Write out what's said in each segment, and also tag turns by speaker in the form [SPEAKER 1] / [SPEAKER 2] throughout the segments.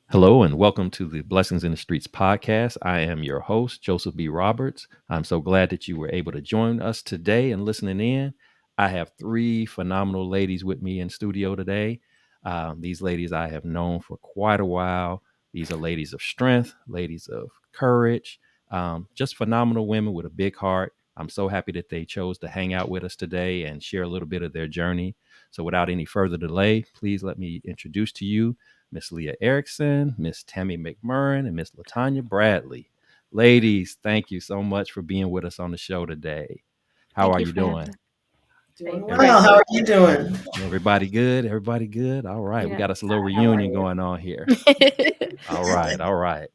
[SPEAKER 1] Hello and welcome to the Blessings in the Streets podcast. I am your host, Joseph B. Roberts. I'm so glad that you were able to join us today and listening in. I have three phenomenal ladies with me in studio today. These ladies I have known for quite a while. These are ladies of strength, ladies of courage, just phenomenal women with a big heart. I'm so happy that they chose to hang out with us today and share a little bit of their journey. So without any further delay, please let me introduce to you Miss Leah Erickson, Miss Tammy McMurrin, and Miss Latanya Bradley. Ladies, thank you so much for being with us on the show today. How
[SPEAKER 2] Thank
[SPEAKER 1] are
[SPEAKER 2] you
[SPEAKER 1] you
[SPEAKER 2] for having
[SPEAKER 1] doing?
[SPEAKER 2] us.
[SPEAKER 3] Doing
[SPEAKER 2] Thank you.
[SPEAKER 3] well. How are you doing?
[SPEAKER 1] Everybody good? Everybody good? All right. We
[SPEAKER 2] Yeah.
[SPEAKER 1] got us a little
[SPEAKER 3] How are
[SPEAKER 1] reunion
[SPEAKER 3] you?
[SPEAKER 1] going on here. All right. All right.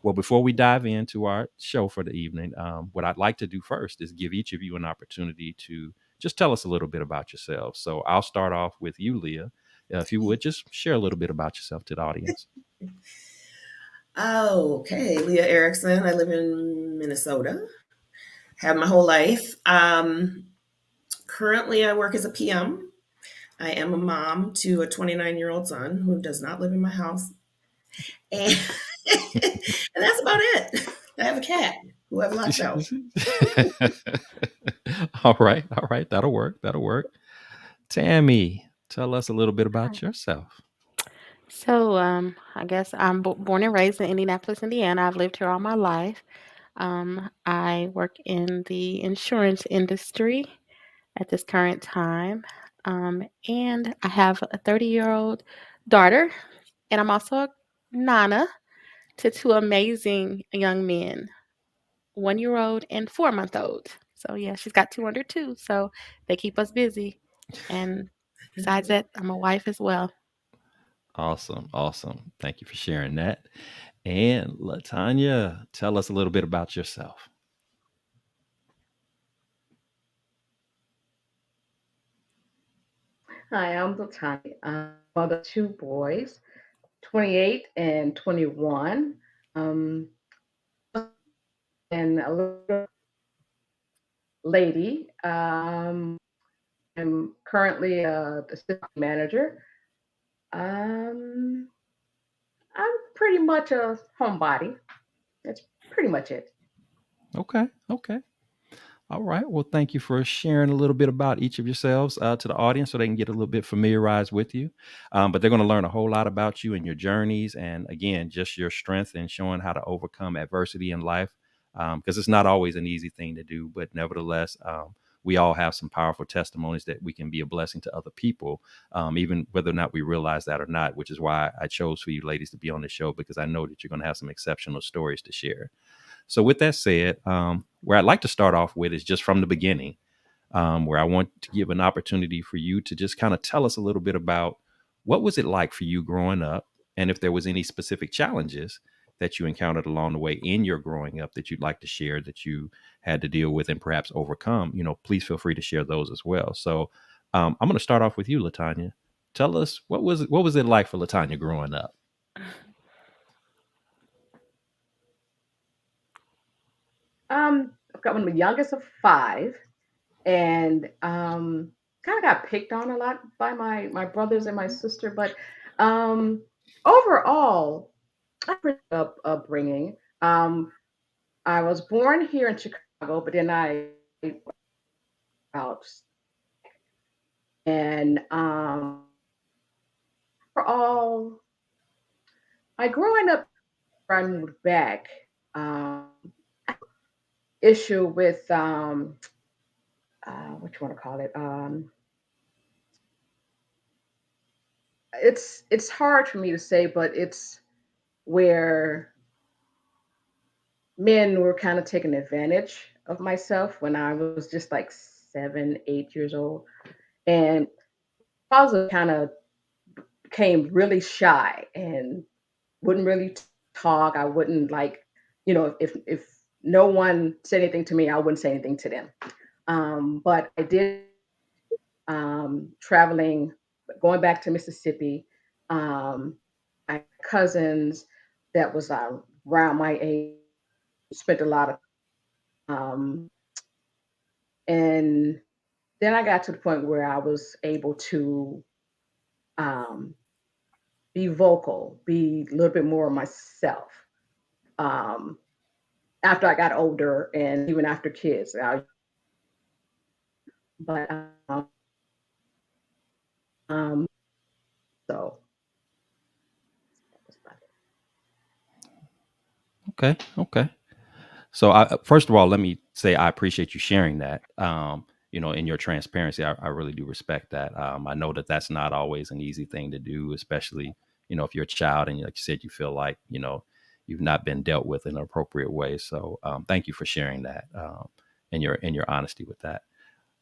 [SPEAKER 1] Well, before we dive into our show for the evening, what I'd like to do first is give each of you an opportunity to just tell us a little bit about yourselves. So I'll start off with you, Leah. If you would just share a little bit about yourself to the audience.
[SPEAKER 3] Okay, Leah Erickson. I live in Minnesota. Have my whole life. Currently, I work as a PM. I am a mom to a 29-year-old son who does not live in my house, and and that's about it. I have a cat who I've locked out.
[SPEAKER 1] All right, all right, that'll work. That'll work. Tammy, tell us a little bit
[SPEAKER 2] Hi.
[SPEAKER 1] about yourself.
[SPEAKER 2] I guess I'm born and raised in Indianapolis, Indiana. I've lived here all my life. I work in the insurance industry at this current time. And I have a 30-year-old daughter, and I'm also a nana to two amazing young men, 1-year-old and 4-month-old. So yeah, she's got two under two. So they keep us busy. And besides that, I'm a wife as well.
[SPEAKER 1] Awesome, awesome. Thank you for sharing that. And Latanya, tell us a little bit about yourself.
[SPEAKER 4] Hi, I'm Latanya. I'm mother of two boys, 28 and 21. Um, and a little lady. I'm currently a assistant manager. Um, I'm pretty much a homebody. That's pretty much it.
[SPEAKER 1] Okay, okay. All right. Well, thank you for sharing a little bit about each of yourselves to the audience so they can get a little bit familiarized with you. But they're going to learn a whole lot about you and your journeys. And again, just your strength and showing how to overcome adversity in life. Because it's not always an easy thing to do. But nevertheless, we all have some powerful testimonies that we can be a blessing to other people, even whether or not we realize that or not, which is why I chose for you ladies to be on the show, because I know that you're going to have some exceptional stories to share. So, with that said, where I'd like to start off with is just from the beginning, where I want to give an opportunity for you to just kind of tell us a little bit about what was it like for you growing up, and if there was any specific challenges that you encountered along the way in your growing up that you'd like to share that you had to deal with and perhaps overcome. Please feel free to share those as well. So, I'm going to start off with you, Latanya. Tell us what was it like for Latanya growing up?
[SPEAKER 4] I've got one of the youngest of five, and kind of got picked on a lot by my brothers and my sister. But um, overall, I pretty upbringing. I was born here in Chicago, but then I out and overall, my growing up, I moved back. Um, issue with what you want to call it? It's hard for me to say, but it's where men were kind of taking advantage of myself when I was just like 7, 8 years old, and I was kind of became really shy and wouldn't really talk. I wouldn't like, if no one said anything to me, I wouldn't say anything to them. But I did traveling, going back to Mississippi. Um, my cousins that was around my age spent a lot of um, and then I got to the point where I was able to um, be vocal, be a little bit more myself. Um, After I got older and even after kids, but um, so
[SPEAKER 1] Okay. Okay. So, first of all, let me say I appreciate you sharing that. In your transparency, I really do respect that. I know that that's not always an easy thing to do, especially if you're a child and, like you said, you feel like you've not been dealt with in an appropriate way. So, thank you for sharing that and your honesty with that.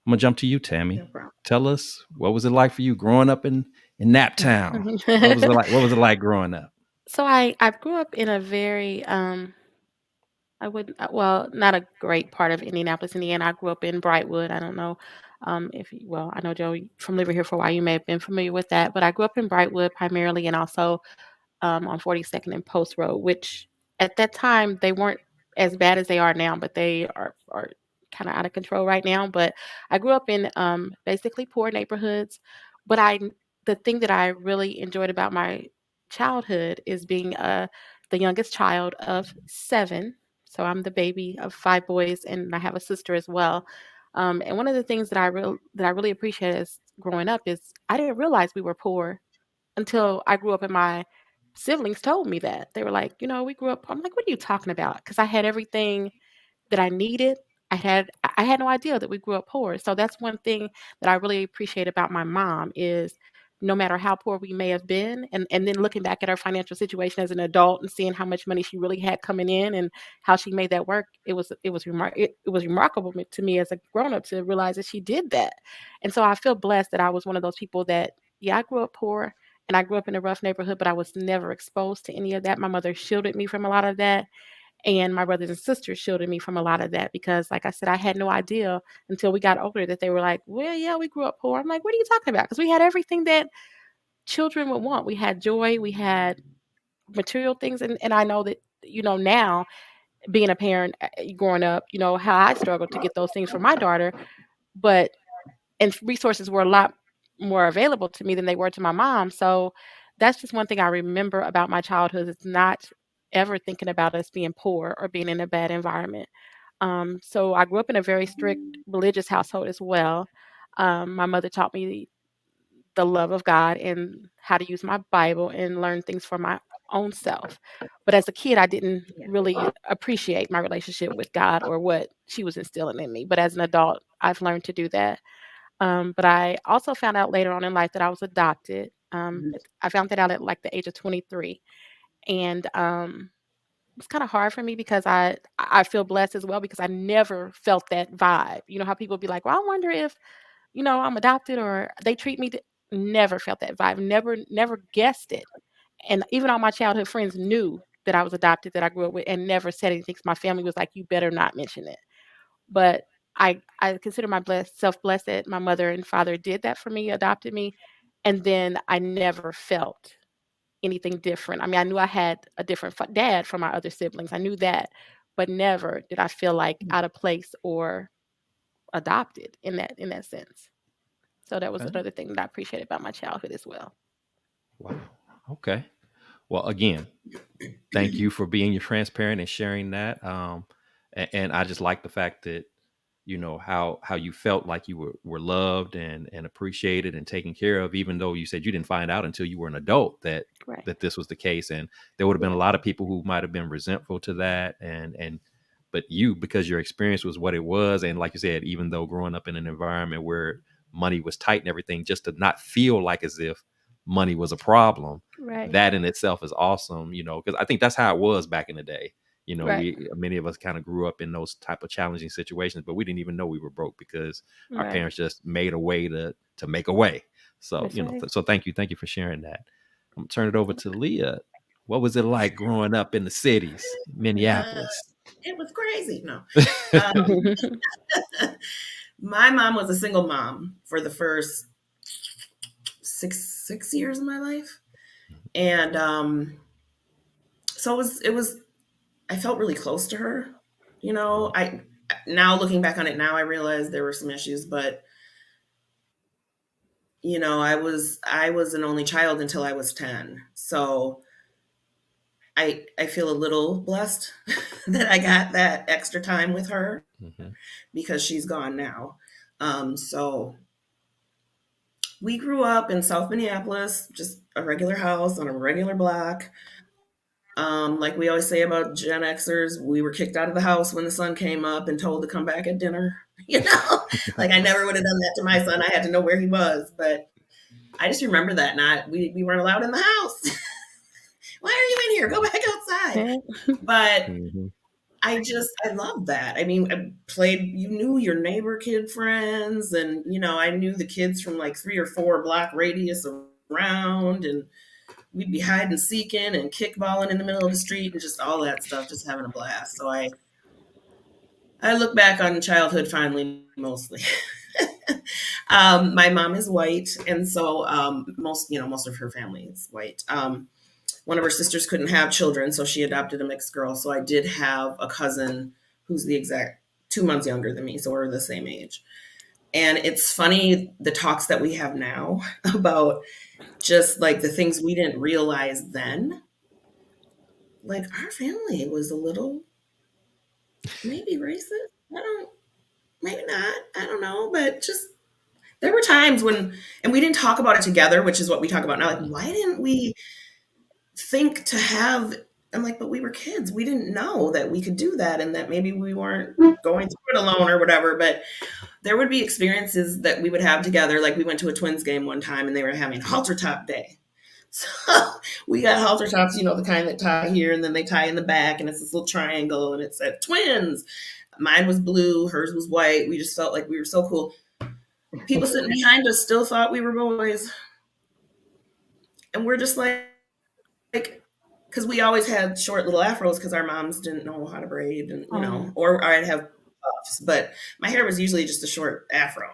[SPEAKER 1] I'm gonna jump to you,
[SPEAKER 4] no
[SPEAKER 1] Tammy.
[SPEAKER 4] problem.
[SPEAKER 1] Tell us, what was it like for you growing up in Naptown? What was it like? What was it like growing up?
[SPEAKER 2] So I grew up in a very I wouldn't well, not a great part of Indianapolis, Indiana. I grew up in Brightwood. I don't know if you, well, I know Joe from living here for a while, you may have been familiar with that, but I grew up in Brightwood primarily, and also on 42nd and Post Road, which at that time they weren't as bad as they are now, but they are kind of out of control right now. But I grew up in basically poor neighborhoods. But the thing that I really enjoyed about my childhood is being the youngest child of 7. So I'm the baby of 5 boys, and I have a sister as well. And one of the things that I really appreciate as growing up is I didn't realize we were poor until I grew up and my siblings told me that. They were like, "We grew up." I'm like, "What are you talking about?" Because I had everything that I needed. I had no idea that we grew up poor. So that's one thing that I really appreciate about my mom is no matter how poor we may have been, and then looking back at her financial situation as an adult and seeing how much money she really had coming in and how she made that work, it was remarkable to me as a grown up to realize that she did that. And so I feel blessed that I was one of those people that, yeah, I grew up poor and I grew up in a rough neighborhood, but I was never exposed to any of that. My mother shielded me from a lot of that, and my brothers and sisters shielded me from a lot of that because, like I said, I had no idea until we got older that they were like, "Well, yeah, we grew up poor." I'm like, "What are you talking about?" Because we had everything that children would want. We had joy, we had material things, and I know that now being a parent, growing up, how I struggled to get those things for my daughter, but and resources were a lot more available to me than they were to my mom. So that's just one thing I remember about my childhood is not ever thinking about us being poor or being in a bad environment. So I grew up in a very strict religious household as well. My mother taught me the love of God and how to use my Bible and learn things for my own self. But as a kid, I didn't
[SPEAKER 4] Yeah.
[SPEAKER 2] really appreciate my relationship with God or what she was instilling in me. But as an adult, I've learned to do that. But I also found out later on in life that I was adopted.
[SPEAKER 4] Mhm.
[SPEAKER 2] I found that out at like the age of 23, and it's kind of hard for me because I feel blessed as well because I never felt that vibe. You know how people be like, "Well, I wonder if I'm adopted or they treat me." Never felt that vibe. Never guessed it. And even all my childhood friends knew that I was adopted, that I grew up with, and never said anything. 'Cause my family was like, "You better not mention it." But I consider my blessed that my mother and father did that for me, adopted me, and then I never felt anything different. I mean, I knew I had a different dad from my other siblings. I knew that, but never did I feel like out of place or adopted in that sense. So that was
[SPEAKER 1] Okay.
[SPEAKER 2] another thing that I appreciate about my childhood as well.
[SPEAKER 1] Wow. Okay. Well, again, thank you for being transparent and sharing that. And I just like the fact that how you felt like you were loved and appreciated and taken care of, even though you said you didn't find out until you were an adult
[SPEAKER 2] Right.
[SPEAKER 1] that this was the case, and there would have been a
[SPEAKER 4] Yeah.
[SPEAKER 1] lot of people who might have been resentful to that, and but you, because your experience was what it was, and like you said, even though growing up in an environment where money was tight and everything, just to not feel like as if money was a problem,
[SPEAKER 2] Right.
[SPEAKER 1] that in itself is awesome, because I think that's how it was back in the day.
[SPEAKER 2] Right.
[SPEAKER 1] We, many of us, kind of grew up in those type of challenging situations, but we didn't even know we were broke because our
[SPEAKER 2] Right.
[SPEAKER 1] parents just made a way to make a way. So,
[SPEAKER 2] That's right.
[SPEAKER 1] so thank you for sharing that. I'm gonna turn it over to Leah. What was it like growing up in the cities,
[SPEAKER 3] Uh,
[SPEAKER 1] Minneapolis?
[SPEAKER 3] it was crazy. No. Um, my mom was a single mom for the first six years of my life. And so it was I felt really close to her. I now looking back on it now I realize there were some issues, but I was an only child until I was 10. So I feel a little blessed that I got that extra time with her
[SPEAKER 1] Mhm.
[SPEAKER 3] because she's gone now. So we grew up in South Minneapolis, just a regular house on a regular block. Like we always say about Gen Xers, we were kicked out of the house when the sun came up and told to come back at dinner. Like I never would have done that to my son. I had to know where he was, but I just remember that not we weren't allowed in the house. Why are you in here? Go back outside.
[SPEAKER 2] Yeah.
[SPEAKER 3] But
[SPEAKER 1] Mhm.
[SPEAKER 3] I love that. I mean, you knew your neighbor kid friends, and I knew the kids from like 3 or 4 block radius around, and we'd be hide and seeking and kickballing in the middle of the street and just all that stuff, just having a blast. So I look back on childhood fondly mostly. My mom is white, and so most of her family is white. One of her sisters couldn't have children, so she adopted a mixed girl. So I did have a cousin who's the exact 2 months younger than me, so we're the same age. And it's funny the talks that we have now about just like the things we didn't realize then. Like our family was a little maybe racist. Maybe not. I don't know, but just there were times when, and we didn't talk about it together, which is what we talk about now. Like, why didn't we think to have? I'm like, but we were kids. We didn't know that we could do that, and that maybe we weren't going through it alone or whatever. But there would be experiences that we would have together. Like we went to a Twins game one time, and they were having halter top day. So we got halter tops, the kind that tie here and then they tie in the back, and it's this little triangle, and it said Twins. Mine was blue, hers was white. We just felt like we were so cool. People sitting behind us still thought we were boys. And we're just like, because we always had short little afros because our moms didn't know how to braid, and or I'd have puffs, but my hair was usually just a short afro.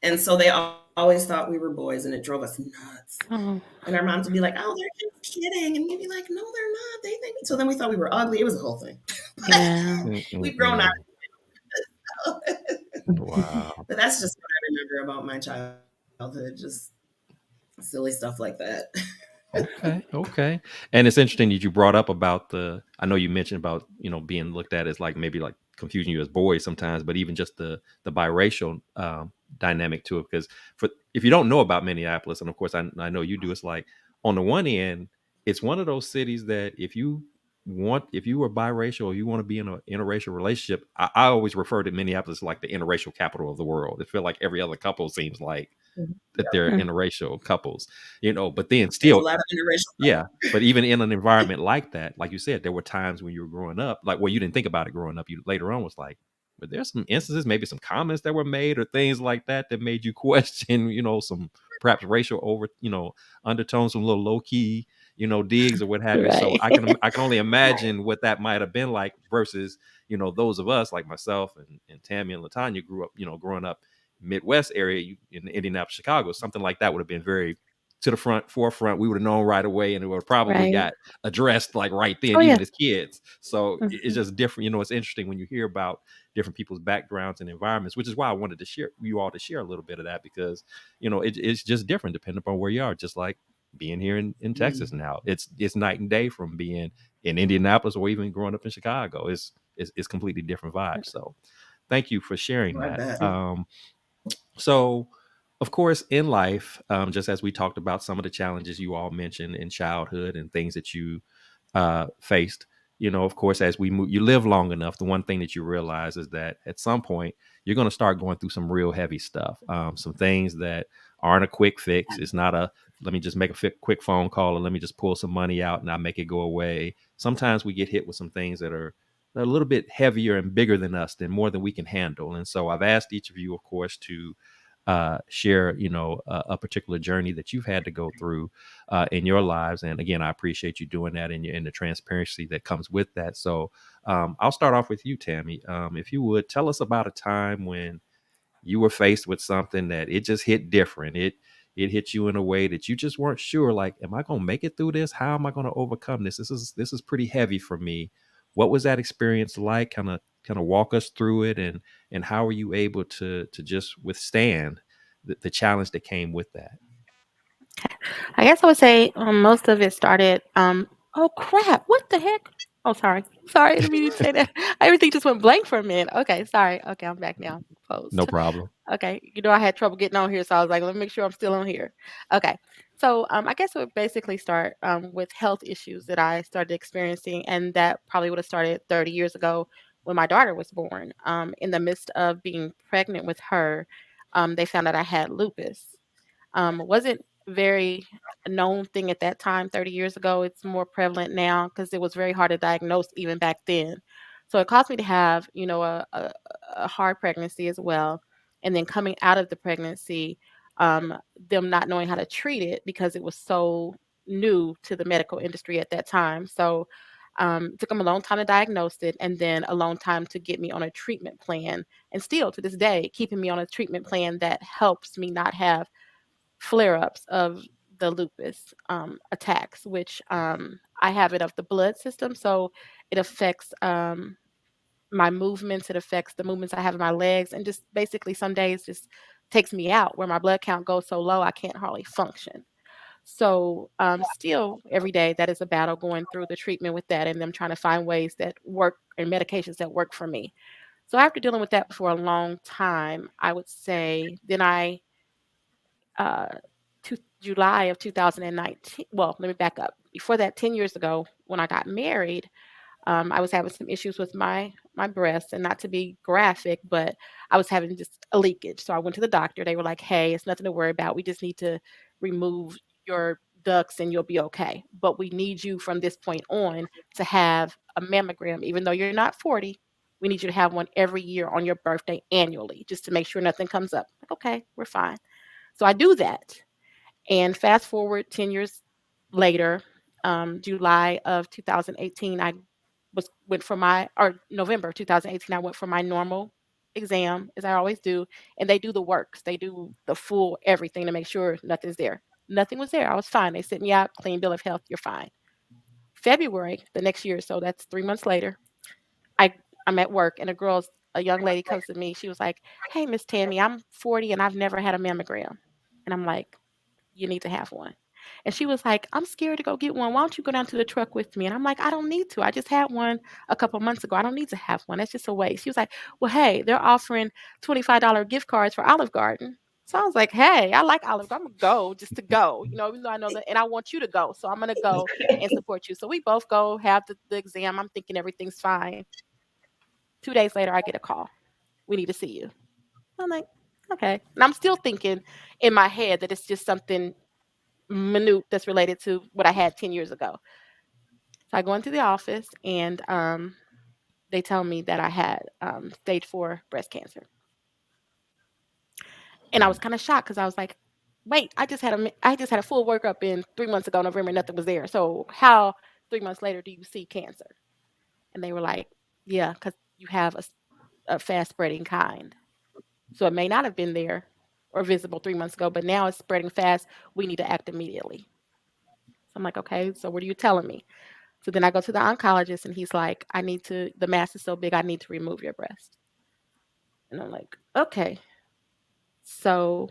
[SPEAKER 3] And so they always thought we were boys, and it drove us nuts.
[SPEAKER 2] Oh,
[SPEAKER 3] And our moms would be like, "Oh, they're just kidding," and we'd be like, "No, they're not. They think." So then we thought we were ugly. It was a whole thing.
[SPEAKER 2] yeah.
[SPEAKER 3] We've grown out.
[SPEAKER 1] Wow.
[SPEAKER 3] But that's just what I remember about my childhood, just silly stuff like that.
[SPEAKER 1] Okay. And it's interesting that you brought up about I know you mentioned about, being looked at as like maybe like confusing you as boys sometimes, but even just the biracial dynamic to it. Because if you don't know about Minneapolis, and of course I know you do, it's like on the one end, it's one of those cities that if you were biracial or you want to be in an interracial relationship, I always refer to Minneapolis like the interracial capital of the world. It feel like every other couple seems like that they're
[SPEAKER 2] Mm.
[SPEAKER 1] interracial couples, but then
[SPEAKER 3] There's a
[SPEAKER 1] still,
[SPEAKER 3] lot of interracial.
[SPEAKER 1] yeah, but even in an environment like that, like you said, there were times when you were growing up, like you didn't think about it growing up. You later on was like, but there's some instances, maybe some comments that were made or things like that made you question, some perhaps racial undertones, some little low key, digs or what have you. So
[SPEAKER 2] Right.
[SPEAKER 1] I can only imagine what that might have been like versus, those of us like myself and Tammy and Latanya grew up, growing up Midwest area in Indianapolis, Chicago, something like that would have been very to the forefront. We would have known right away, and it would have probably
[SPEAKER 2] Right.
[SPEAKER 1] got addressed like right then,
[SPEAKER 2] Oh, yeah.
[SPEAKER 1] even as kids. So it's
[SPEAKER 2] Mhm.
[SPEAKER 1] just different. It's interesting when you hear about different people's backgrounds and environments, which is why I wanted to share you all to share a little bit of that because it's just different depending upon where you are. Just like being here in Texas now, it's night and day from being in Indianapolis or even growing up in Chicago. It's completely different vibes. So thank you for sharing
[SPEAKER 3] I
[SPEAKER 1] that.
[SPEAKER 3] bet.
[SPEAKER 1] So, of course, in life, just as we talked about some of the challenges you all mentioned in childhood and things that you faced, of course, as you live long enough, the one thing that you realize is that at some point you're going to start going through some real heavy stuff, some things that aren't a quick fix. It's not a let me just make a quick phone call and let me just pull some money out and I make it go away. Sometimes we get hit with some things that are a little bit heavier and bigger than us, than more than we can handle. And so I've asked each of you, of course, to share, a particular journey that you've had to go through in your lives. And again, I appreciate you doing that and the transparency that comes with that. So I'll start off with you, Tammy. If you would tell us about a time when you were faced with something that it just hit different. It hit you in a way that you just weren't sure, like, am I going to make it through this? How am I going to overcome this? This is pretty heavy for me. What was that experience like? Kind of walk us through it, and how are you able to just withstand the challenge that came with that?
[SPEAKER 2] I guess I would say most of it started. Oh crap! What the heck? Oh, sorry. I didn't mean to say that. Everything just went blank for a minute. Okay, sorry. Okay, I'm back now.
[SPEAKER 1] No
[SPEAKER 2] Post.
[SPEAKER 1] problem.
[SPEAKER 2] Okay, I had trouble getting on here, so I was like, let me make sure I'm still on here. Okay, so I guess it would basically start with health issues that I started experiencing, and that probably would have started 30 years ago when my daughter was born. In the midst of being pregnant with her, they found out I had lupus. Wasn't very known thing at that time 30 years ago. It's more prevalent now because it was very hard to diagnose even back then. So it caused me to have, a hard pregnancy as well. And then coming out of the pregnancy, them not knowing how to treat it because it was so new to the medical industry at that time. So it took them a long time to diagnose it and then a long time to get me on a treatment plan. And still to this day, keeping me on a treatment plan that helps me not have flare-ups of the lupus attacks, which I have it of the blood system. So it affects my movements. It affects the movements I have in my legs, and just basically some days just takes me out where my blood count goes so low I can't hardly function. So still every day that is a battle going through the treatment with that and them trying to find ways that work and medications that work for me. So after dealing with that for a long time, I would say then uh, July of 2019. Well, let me back up. Before that, 10 years ago, when I got married, I was having some issues with my breasts, and not to be graphic, but I was having just a leakage. So I went to the doctor. They were like, "Hey, it's nothing to worry about. We just need to remove your ducts, and you'll be okay. But we need you from this point on to have a mammogram, even though you're not 40. We need you to have one every year on your birthday annually, just to make sure nothing comes up." Like, okay, we're fine. So I do that. And fast forward 10 years later, July of 2018, I went for my, or November 2018, I went for my normal exam, as I always do. And they do the works, they do the full everything to make sure nothing's there. Nothing was there. I was fine. They sent me out, clean bill of health, you're fine. February, the next year, so that's 3 months later, I, I'm at work and a young lady comes to me. She was like, "Hey, Miss Tammy, I'm 40 and I've never had a mammogram." And I'm like, "You need to have one." And she was like, "I'm scared to go get one. Why don't you go down to the truck with me?" And I'm like, "I don't need to. I just had one a couple months ago. I don't need to have one. That's just a waste." She was like, "Well, hey, they're offering $25 gift cards for Olive Garden." So I was like, "Hey, I like Olive Garden. I'm gonna go just to go, even though I know that, and I want you to go. So I'm gonna go and support you." So we both go have the exam. I'm thinking everything's fine. 2 days later, I get a call. "We need to see you." I'm like, "Okay." And I'm still thinking in my head that it's just something minute that's related to what I had 10 years ago. So I go into the office and they tell me that I had stage 4 breast cancer. And I was
[SPEAKER 1] Mm.
[SPEAKER 2] kind of shocked because I was like, wait, I just had a full workup in 3 months ago, November, nothing was there. So how 3 months later do you see cancer? And they were like, yeah, because you have a fast spreading kind. So it may not have been there or visible 3 months ago, but now it's spreading fast. We need to act immediately. So I'm like, okay, so what are you telling me? So then I go to the oncologist and he's like, the mass is so big, I need to remove your breast. And I'm like, okay. So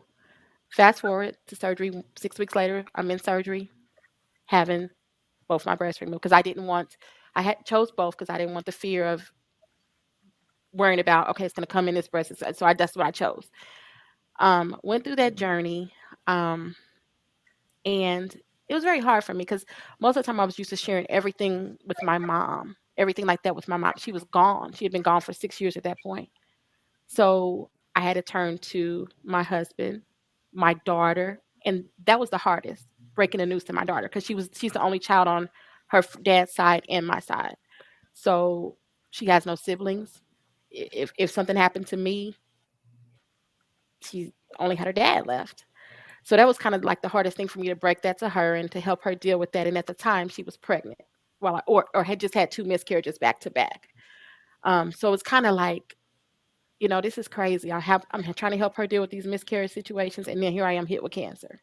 [SPEAKER 2] fast forward to surgery, 6 weeks later, I'm in surgery having both my breasts removed because I had chose both because I didn't want the fear of worrying about, okay, it's going to come in this breast. So that's what I chose. Went through that journey. Um, and it was very hard for me because most of the time I was used to sharing everything with my mom, everything like that with my mom. She was gone. She had been gone for 6 years at that point. So I had to turn to my husband, my daughter, and that was the hardest, breaking the news to my daughter because she's the only child on her dad's side and my side. So she has no siblings. If something happened to me, she only had her dad left. So that was kind of like the hardest thing for me to break that to her and to help her deal with that. And at the time, she was pregnant, or had just had two miscarriages back to back. So it's kind of like, this is crazy. I'm trying to help her deal with these miscarriage situations, and then here I am hit with cancer.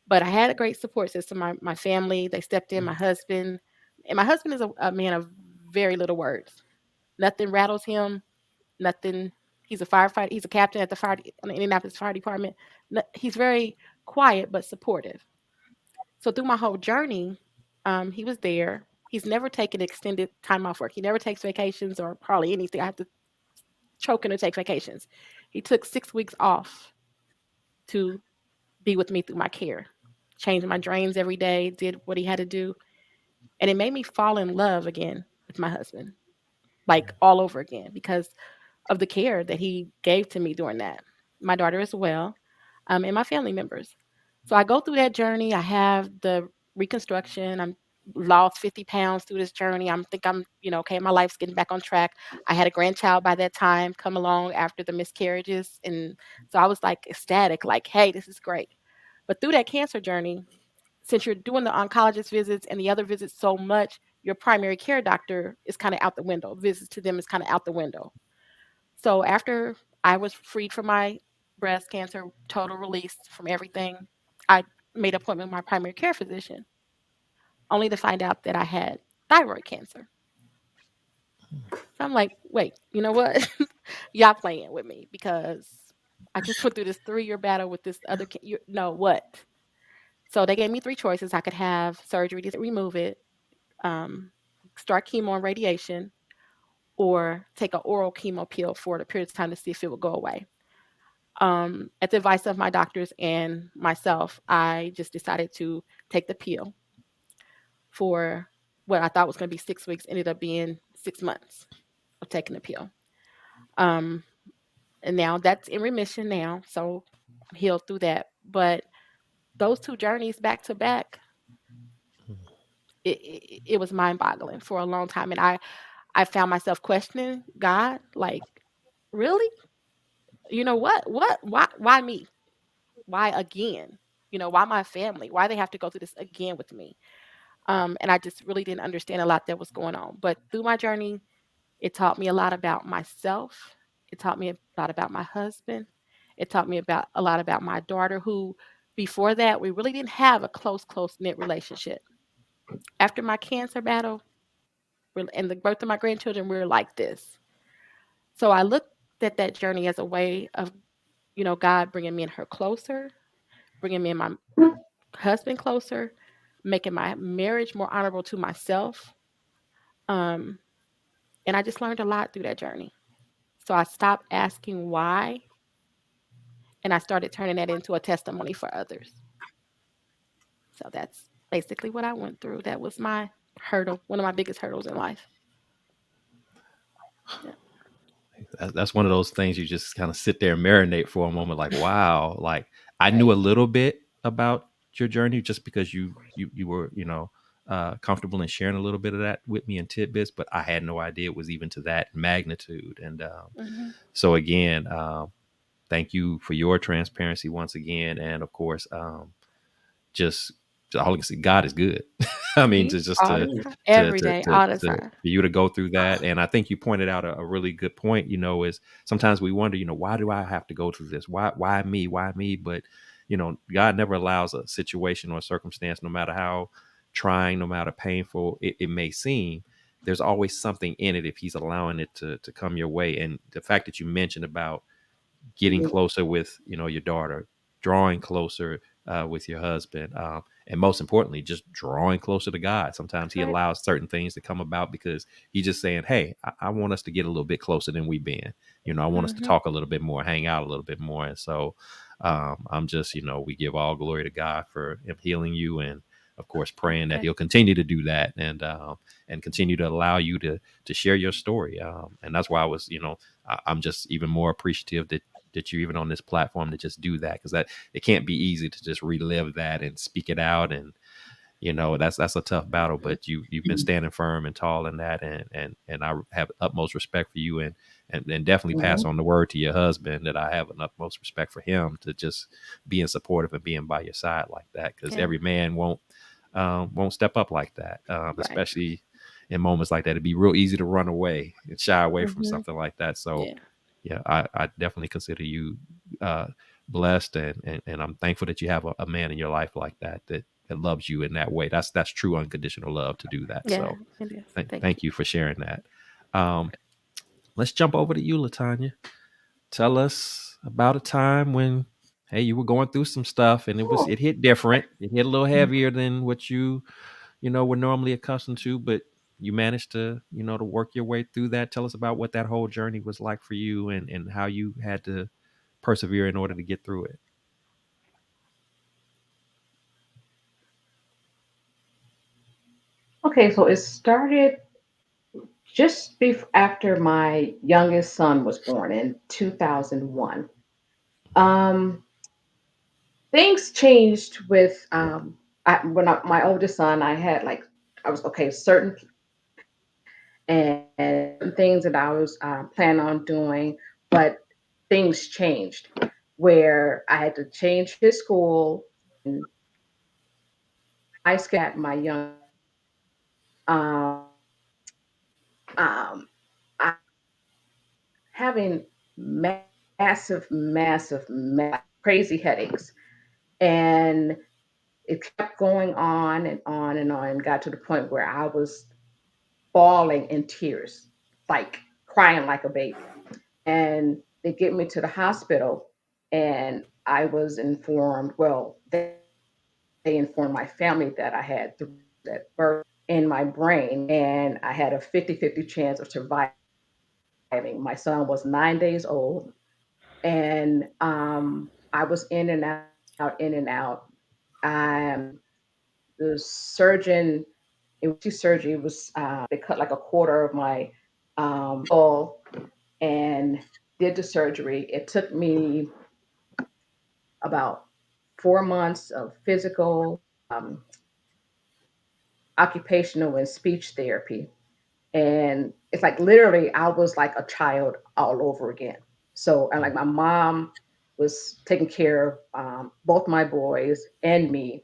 [SPEAKER 2] But I had a great support system. My family, they stepped in. My husband, and my husband is a man of very little words. Nothing rattles him. Nothing. He's a firefighter. He's a captain at the Indianapolis Fire Department. he's very quiet but supportive. So through my whole journey, he was there. He's never taken extended time off work. He never takes vacations or hardly anything. I have to choke him to take vacations. He took 6 weeks off to be with me through my care, changed my drains every day, did what he had to do. And it made me fall in love again with my husband, like all over again, because of the care that he gave to me during that. My daughter as well, and my family members. So I go through that journey. I have the reconstruction. I'm lost 50 pounds through this journey. I'm, okay, my life's getting back on track. I had a grandchild by that time come along after the miscarriages. And so I was like ecstatic, like, hey, this is great. But through that cancer journey, since you're doing the oncologist visits and the other visits so much, your primary care doctor is kind of out the window. Visits to them is kind of out the window. So after I was freed from my breast cancer, total release from everything, I made an appointment with my primary care physician, only to find out that I had thyroid cancer. So I'm like, wait, you know what? Y'all playing with me because I just went through this 3-year battle with this other. No, what? So they gave me 3 choices. I could have surgery to remove it, start chemo and radiation, or take an oral chemo pill for a period of time to see if it would go away. At the advice of my doctors and myself, I just decided to take the pill for what I thought was going to be 6 weeks, ended up being 6 months of taking the pill. Um, and now that's in remission now, so I'm healed through that. But those 2 journeys back to back, it was mind boggling for a long time. And I found myself questioning God, like, really? You know what? Why me? Why again? Why my family? Why they have to go through this again with me? And I just really didn't understand a lot that was going on. But through my journey, it taught me a lot about myself. It taught me a lot about my husband. It taught me a lot about my daughter, who before that, we really didn't have a close knit relationship. After my cancer battle and the birth of my grandchildren, we were like this. So I looked at that journey as a way of, God bringing me and her closer, bringing me and my husband closer, making my marriage more honorable to myself. Um, and I just learned a lot through that journey. So I stopped asking why, and I started turning that into a testimony for others. So that's basically what I went through. That was my hurdle, one of my biggest hurdles in life. Yeah.
[SPEAKER 1] That's one of those things you just kind of sit there and marinate for a moment, like, wow, like I
[SPEAKER 2] Right.
[SPEAKER 1] knew a little bit about your journey just because you were, comfortable in sharing a little bit of that with me in tidbits, but I had no idea it was even to that magnitude. And
[SPEAKER 2] hmm
[SPEAKER 1] so again, thank you for your transparency once again. And of course, just all I can say, God is good. I mean,
[SPEAKER 2] See,
[SPEAKER 1] just
[SPEAKER 2] all
[SPEAKER 1] to
[SPEAKER 2] the time, every day, all the
[SPEAKER 1] for
[SPEAKER 2] time.
[SPEAKER 1] you to go through that. And I think you pointed out a really good point, is sometimes we wonder, why do I have to go through this? Why me? Why me? But, God never allows a situation or a circumstance, no matter how trying, no matter painful it may seem, there's always something in it if he's allowing it to come your way. And the fact that you mentioned about getting closer with your daughter, drawing closer with your husband, and most importantly, just drawing closer to God. Sometimes he
[SPEAKER 2] Right.
[SPEAKER 1] allows certain things to come about because he's just saying, hey, I want us to get a little bit closer than we've been. I want us to
[SPEAKER 2] hmm
[SPEAKER 1] talk a little bit more, hang out a little bit more. And so I'm just, we give all glory to God for him healing you, and of course praying that
[SPEAKER 2] Okay.
[SPEAKER 1] he'll continue to do that, and continue to allow you to share your story. And that's why I was, I'm just even more appreciative that you're even on this platform to just do that, because that it can't be easy to just relive that and speak it out. And that's a tough battle, but you've been standing firm and tall in that, and I have utmost respect for you, and definitely pass on the word to your husband that I have an utmost respect for him, to just being supportive and being by your side like that, because
[SPEAKER 2] Yeah.
[SPEAKER 1] every man won't step up like that,
[SPEAKER 2] Right.
[SPEAKER 1] especially in moments like that. It'd be real easy to run away and shy away from
[SPEAKER 2] hmm
[SPEAKER 1] something like that. So
[SPEAKER 2] Yeah.
[SPEAKER 1] yeah, I definitely consider you blessed, and I'm thankful that you have a man in your life like that loves you in that way. That's true unconditional love to do that.
[SPEAKER 2] Yeah.
[SPEAKER 1] So
[SPEAKER 2] It is. Thank
[SPEAKER 1] thank you for sharing that. Let's jump over to you, Latanya. Tell us about a time when hey, you were going through some stuff, and
[SPEAKER 4] Cool.
[SPEAKER 1] it hit different. It hit a little
[SPEAKER 4] Mhm.
[SPEAKER 1] heavier than what you know were normally accustomed to, but you managed to to work your way through that. Tell us about what that whole journey was like for you, and how you had to persevere in order to get through it.
[SPEAKER 4] Okay, so it started just after my youngest son was born in 2001. Um, Things changed with my oldest son. I had like I was okay certain and things that I was planning on doing, but things changed where I had to change his school. And I scat my young um, um, I having crazy headaches, and it kept going on and on and on, and got to the point where I was bawling in tears, like crying like a baby. And they get me to the hospital, and I was informed, well, they informed my family that I had that birth in my brain, and I had a 50-50 chance of surviving. My son was 9 days old, and I was in and out, in and out. The surgeon, it was surgery, it was they cut like a quarter of my skull and did the surgery. It took me about 4 months of physical, um, occupational, and speech therapy. And it's like literally, I was like a child all over again. So, and like my mom was taking care of both my boys and me.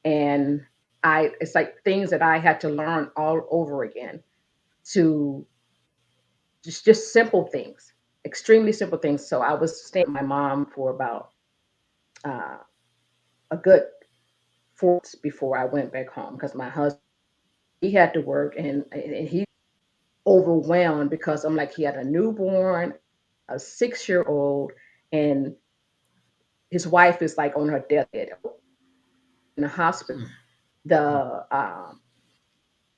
[SPEAKER 4] And it's like things that I had to learn all over again to just simple things, extremely simple things. So I was staying with my mom for about uh, a good 4 months before I went back home because my husband, he had to work, and he overwhelmed because I'm like he had a newborn, a 6-year old, and his wife is like on her deathbed in the hospital. The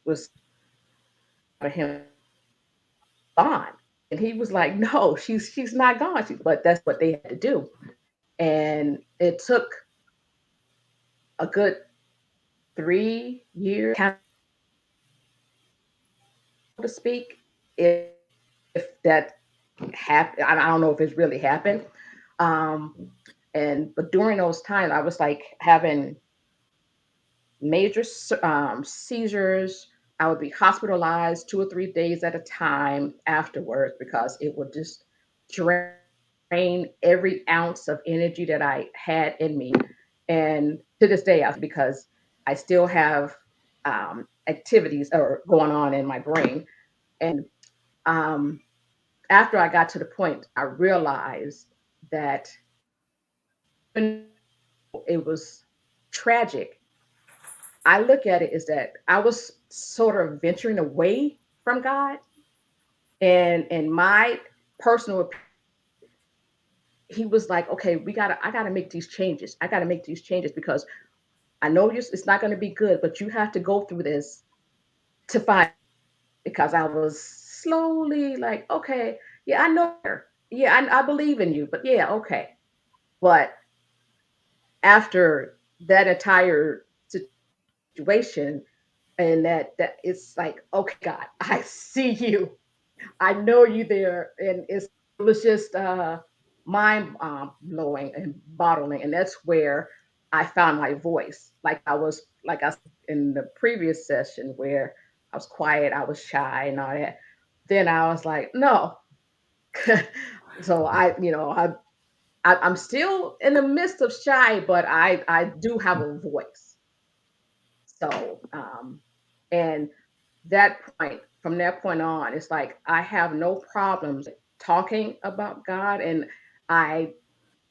[SPEAKER 4] was for him gone, and he was like, "No, she's not gone." But that's what they had to do, and it took a good 3 years, kind of to speak, if that happened. I don't know if it's really happened. Um, and but during those times, I was like having major seizures. I would be hospitalized 2 or 3 days at a time afterwards because it would just drain every ounce of energy that I had in me. And to this day, because I still have activities or going on in my brain. And um, after I got to the point, I realized that even though it was tragic, I look at it as that I was sort of venturing away from God, and my personal he was like, okay, I gotta make these changes. I gotta make these changes because I know it's not gonna be good, but you have to go through this to find, because I was slowly like, okay, yeah, I know her. Yeah, I believe in you, but yeah, okay. But after that entire situation, and that it's like, okay, God, I see you. I know you there, and it was just mind blowing and bottling, and that's where I found my voice. Like I said in the previous session where I was quiet, I was shy, and all that. Then I was like, no. So I'm still in the midst of shy, but I do have a voice. So and that point, from that point on, it's like I have no problems talking about God. And I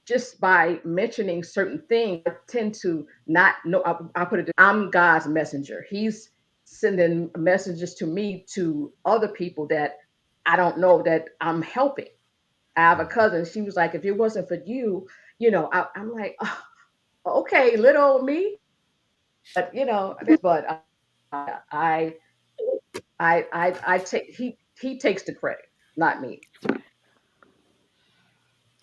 [SPEAKER 4] just by mentioning certain things, I tend to not know. I put it, I'm God's messenger. He's sending messages to me to other people that I don't know that I'm helping. I have a cousin. She was like, if it wasn't for you, I'm like, oh, okay, little old me, but I I take he takes the credit, not me.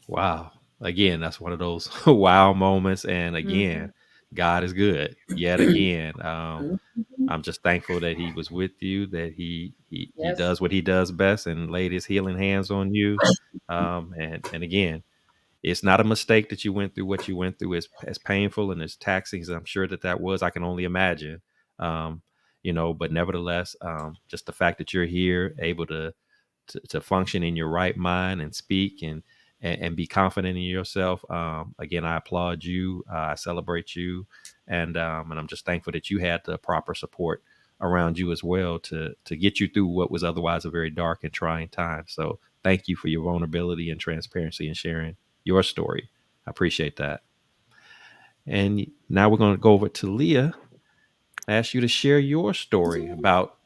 [SPEAKER 1] Wow. Again, that's one of those wow moments. And
[SPEAKER 2] Mhm.
[SPEAKER 1] again, God is good. Yet again,
[SPEAKER 3] Mhm.
[SPEAKER 1] I'm just thankful that He was with you, that He
[SPEAKER 4] Yes.
[SPEAKER 1] does what He does best and laid His healing hands on you. And again, it's not a mistake that you went through what you went through. As painful and as taxing as I'm sure that was. I can only imagine. Um, but nevertheless, just the fact that you're here, able to function in your right mind and speak and be confident in yourself. Again, I applaud you. I celebrate you, and I'm just thankful that you had the proper support around you as well to get you through what was otherwise a very dark and trying time. So thank you for your vulnerability and transparency and sharing your story. I appreciate that. And now we're going to go over to Leah. I ask you to share your story about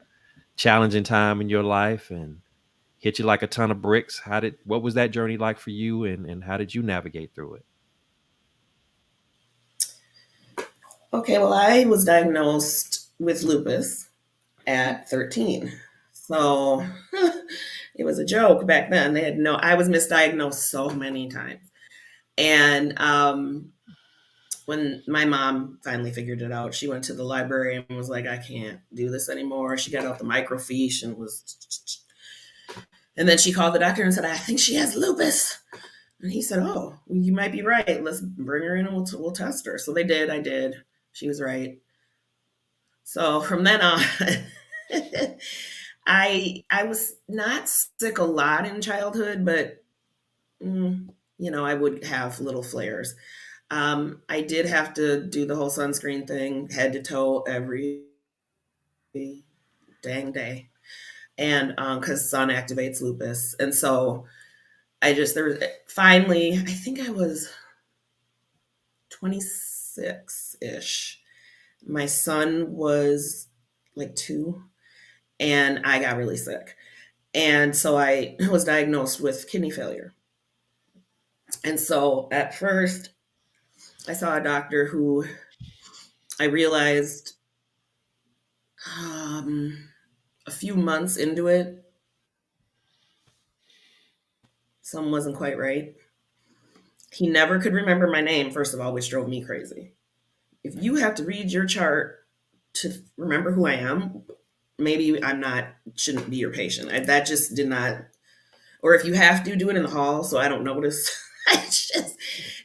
[SPEAKER 1] challenging time in your life and hit you like a ton of bricks. What was that journey like for you, and how did you navigate through it?
[SPEAKER 3] Okay, well, I was diagnosed with lupus at 13. So it was a joke back then. I was misdiagnosed so many times. And when my mom finally figured it out, she went to the library and was like, I can't do this anymore. She got out the microfiche and then she called the doctor and said, I think she has lupus. And he said, oh, you might be right. Let's bring her in and we'll test her. So they did. I did. She was right. So from then on, I was not sick a lot in childhood, but I would have little flares. I did have to do the whole sunscreen thing, head to toe, every dang day, and because sun activates lupus, and so there was finally, I think I was 26 ish. My son was like 2, and I got really sick. And so I was diagnosed with kidney failure. And so at first, I saw a doctor who I realized a few months into it, something wasn't quite right. He never could remember my name, first of all, which drove me crazy. If you have to read your chart to remember who I am, maybe shouldn't be your patient. That just did not, or if you have to, do it in the hall so I don't notice.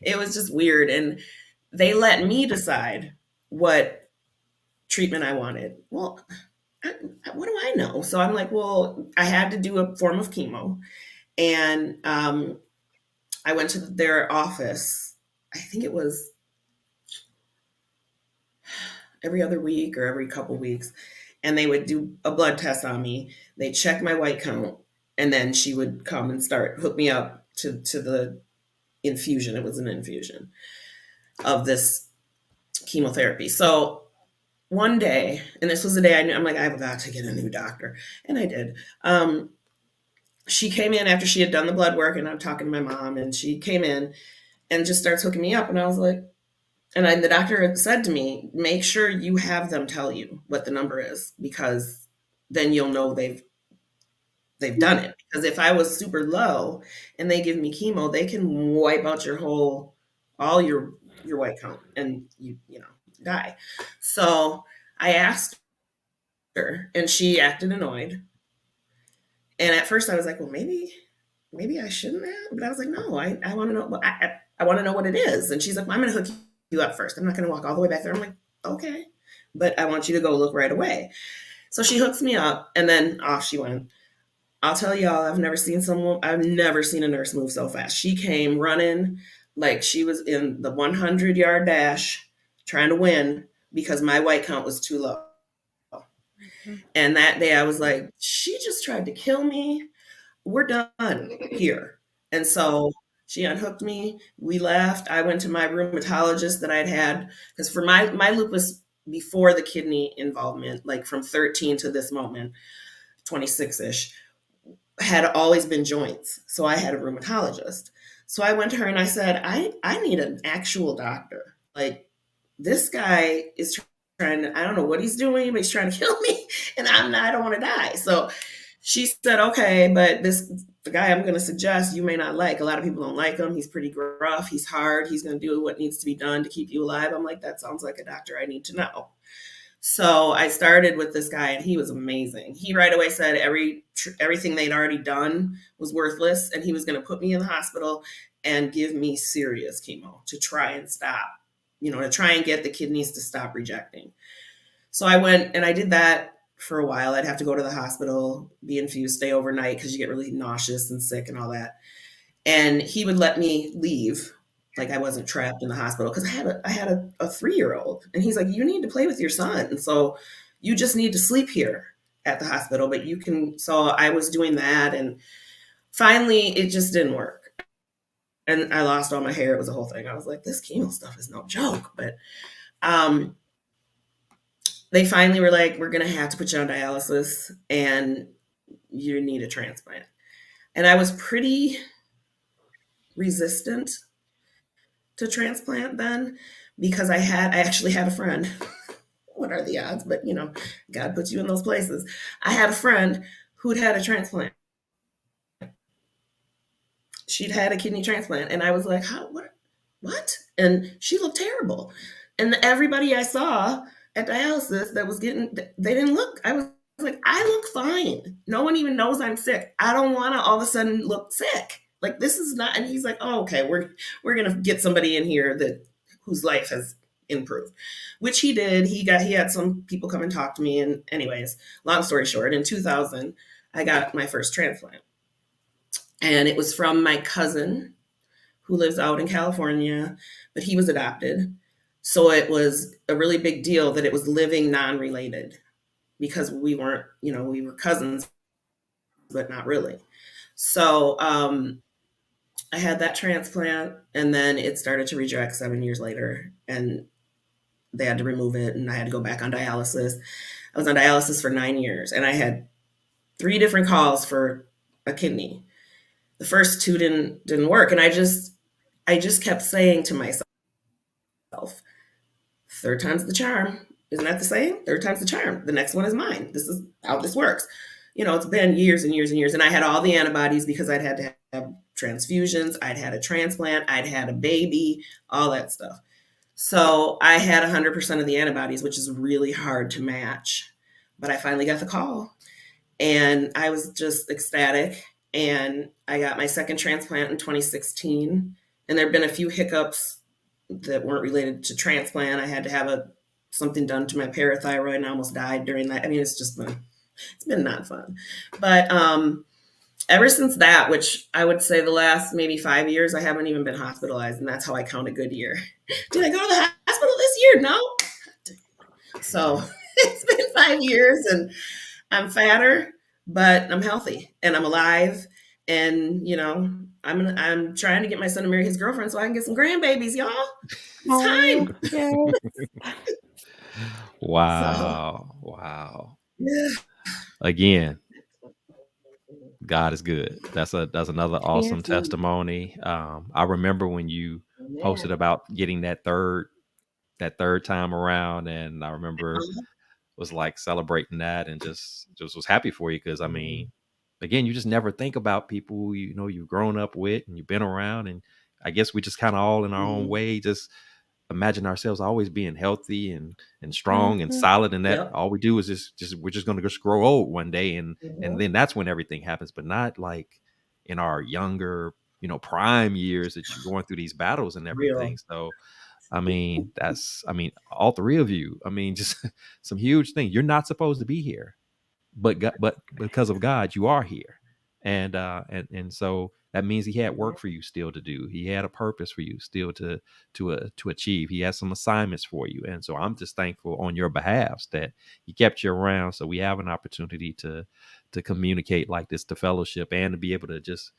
[SPEAKER 3] It was just weird. And they let me decide what treatment I wanted. Well, what do I know? So I'm like, well, I had to do a form of chemo. And I went to their office. I think it was every other week or every couple weeks. And they would do a blood test on me. They check my white count. And then she would come and hook me up to the infusion. It was an infusion of this chemotherapy. So one day, and this was the day I knew, I'm like, I've got to get a new doctor. And I did. She came in after she had done the blood work, and I'm talking to my mom, and she came in and just starts hooking me up. And I was like, the doctor said to me, make sure you have them tell you what the number is, because then you'll know they've done it. Because if I was super low and they give me chemo, they can wipe out all your white count, and you die. So I asked her, and she acted annoyed. And at first I was like, well, maybe I shouldn't have. But I was like, no, I want to know. I want to know what it is. And she's like, well, I'm going to hook you up first. I'm not going to walk all the way back there. I'm like, okay, but I want you to go look right away. So she hooks me up, and then off she went. I'll tell y'all, I've never seen a nurse move so fast. She came running like she was in the 100-yard dash trying to win because my white count was too low. And that day I was like, she just tried to kill me. We're done here. And so she unhooked me. We left. I went to my rheumatologist that I'd had, because for my lupus before the kidney involvement, like from 13 to this moment, 26-ish, had always been joints. So I had a rheumatologist. So I went to her and I said, I need an actual doctor. Like, this guy is trying to, I don't know what he's doing, but he's trying to kill me. And I don't want to die. So she said, okay, but the guy I'm going to suggest you may not like. A lot of people don't like him. He's pretty gruff. He's hard. He's going to do what needs to be done to keep you alive. I'm like, that sounds like a doctor I need to know. So I started with this guy, and he was amazing. He right away said everything they'd already done was worthless, and he was going to put me in the hospital and give me serious chemo to try and stop, to try and get the kidneys to stop rejecting. So I went and I did that for a while. I'd have to go to the hospital, be infused, stay overnight because you get really nauseous and sick and all that. And he would let me leave, like I wasn't trapped in the hospital, because I had a 3-year-old, and he's like, you need to play with your son, and so you just need to sleep here at the hospital, but you can. So I was doing that, and finally it just didn't work, and I lost all my hair. It was a whole thing. I was like, this chemo stuff is no joke. But they finally were like, we're gonna have to put you on dialysis, and you need a transplant. And I was pretty resistant to transplant then, because I actually had a friend. What are the odds? But God puts you in those places. I had a friend who'd had a transplant. She'd had a kidney transplant, and I was like, how? What? And she looked terrible. And everybody I saw at dialysis that was getting, they didn't look. I was like, I look fine. No one even knows I'm sick. I don't want to all of a sudden look sick. Like, this is not. And he's like, oh, okay, we're gonna get somebody in here whose life has improved, which he did. He had some people come and talk to me. And anyways, long story short, in 2000, I got my first transplant, and it was from my cousin who lives out in California, but he was adopted. So it was a really big deal that it was living non-related, because we weren't, we were cousins, but not really. So I had that transplant, and then it started to reject 7 years later, and they had to remove it, and I had to go back on dialysis. I was on dialysis for 9 years, and I had 3 different calls for a kidney. The first 2 didn't work, and I just kept saying to myself, third time's the charm. Isn't that the saying? Third time's the charm. The next one is mine. This is how this works. It's been years and years and years, and I had all the antibodies because I'd had to have transfusions. I'd had a transplant. I'd had a baby, all that stuff. So I had 100% of the antibodies, which is really hard to match. But I finally got the call, and I was just ecstatic. And I got my second transplant in 2016. And there have been a few hiccups that weren't related to transplant. I had to have something done to my parathyroid, and I almost died during that. I mean, it's been not fun. But ever since that, which I would say the last maybe 5 years, I haven't even been hospitalized, and that's how I count a good year. Did I go to the hospital this year? No. So it's been 5 years, and I'm fatter, but I'm healthy, and I'm alive, and I'm trying to get my son to marry his girlfriend so I can get some grandbabies, y'all. It's time.
[SPEAKER 2] Yes.
[SPEAKER 1] Wow.
[SPEAKER 3] Yeah.
[SPEAKER 1] Again, God is good. That's another awesome
[SPEAKER 2] Yes.
[SPEAKER 1] testimony. I remember when you posted about getting that third time around, and I remember was like celebrating that, and just was happy for you, because I mean, again, you just never think about people who you've grown up with and you've been around, and I guess we just kind of all in our own way just imagine ourselves always being healthy and strong and
[SPEAKER 2] Mhm.
[SPEAKER 1] solid, and that
[SPEAKER 3] Yep.
[SPEAKER 1] all we do is we're just going to just grow old one day, and then that's when everything happens, but not like in our younger prime years that you're going through these battles and everything.
[SPEAKER 3] Real.
[SPEAKER 1] So I mean, all 3 of you. I mean, just some huge thing. You're not supposed to be here, but because of God, you are here, and so that means He had work for you still to do. He had a purpose for you still to achieve. He has some assignments for you, and so I'm just thankful on your behalf that He kept you around, so we have an opportunity to communicate like this, to fellowship, and to be able to just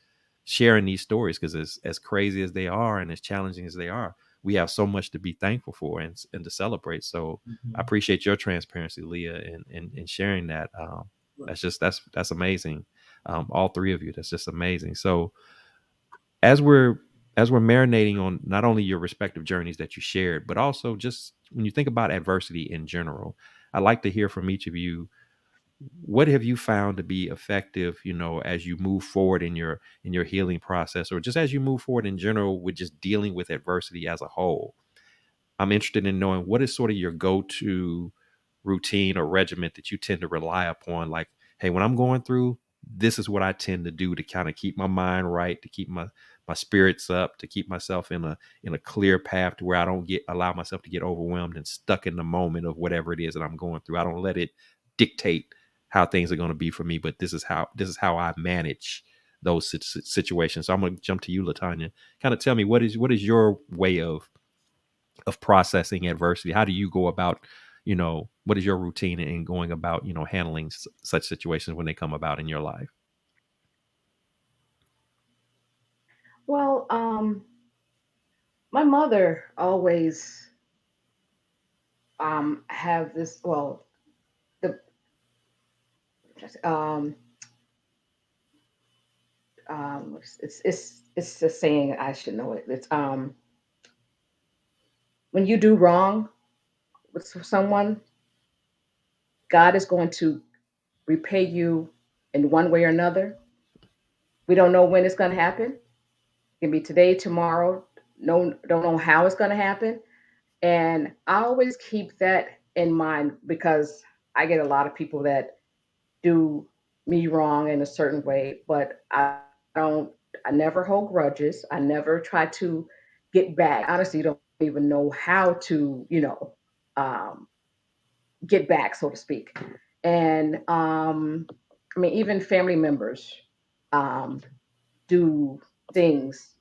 [SPEAKER 1] share in these stories, because as crazy as they are and as challenging as they are, we have so much to be thankful for and to celebrate. So I appreciate your transparency, Leah, in sharing that. That's amazing. All 3 of you, that's just amazing. So as we're as we're marinating on not only your respective journeys that you shared, but also just when you think about adversity in general, I'd like to hear from each of you. What have you found to be effective, as you move forward in your healing process, or just as you move forward in general with just dealing with adversity as a whole? I'm interested in knowing what is sort of your go-to routine or regiment that you tend to rely upon. Like, hey, when I'm going through, this is what I tend to do to kind of keep my mind right, to keep my spirits up, to keep myself in a clear path to where I don't allow myself to get overwhelmed and stuck in the moment of whatever it is that I'm going through. I don't let it dictate how things are going to be for me, but this is how I manage those situations. So I'm going to jump to you, Latanya. Kind of tell me what is your way of processing adversity. How do you go about, what is your routine in going about, handling such situations when they come about in your life?
[SPEAKER 4] Well, my mother always have this. Well, the um, it's a saying, I should know it. It's when you do wrong with someone, God is going to repay you in one way or another. We don't know when it's going to happen. It can be today, tomorrow. No, don't know how it's going to happen. And I always keep that in mind because I get a lot of people that do me wrong in a certain way, but don't, I never hold grudges. I never try to get back. Honestly, don't even know how to, um, get back, so to speak. And I mean, even family members um, do things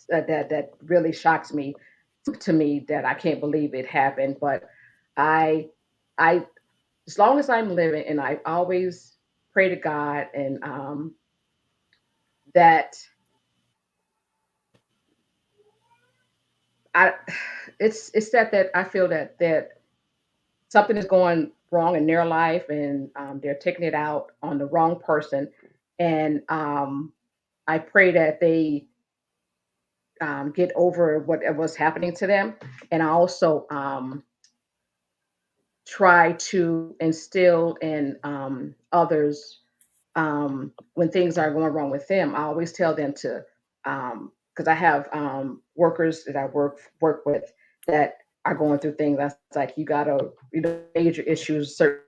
[SPEAKER 4] that really shocks me to me that I can't believe it happened. But I I as long as I'm living, and I always pray to God, and that I it's that I feel that something is going wrong in their life, and they're taking it out on the wrong person, and I pray that they get over what was happening to them, and I also try to instill in others when things are going wrong with them. I always tell them to, because I have workers that I work with that are going through things. That's like you gotta, major issues. Certain,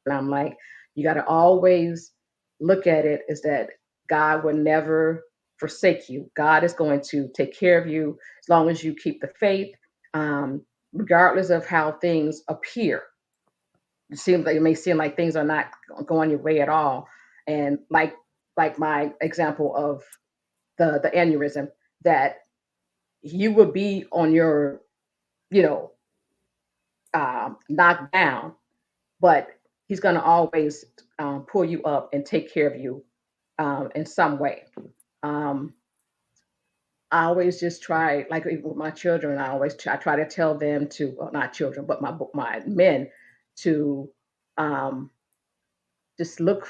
[SPEAKER 4] I'm like, you gotta always look at it as that God will never forsake you. God is going to take care of you as long as you keep the faith, regardless of how things appear. It may seem like things are not going your way at all, and like my example of the aneurysm, that you would be on your, you know knocked down, but he's going to always pull you up and take care of you in some way. um, I always just try, like even with my children, I try to tell them to, well, not children, but my men, to um, just look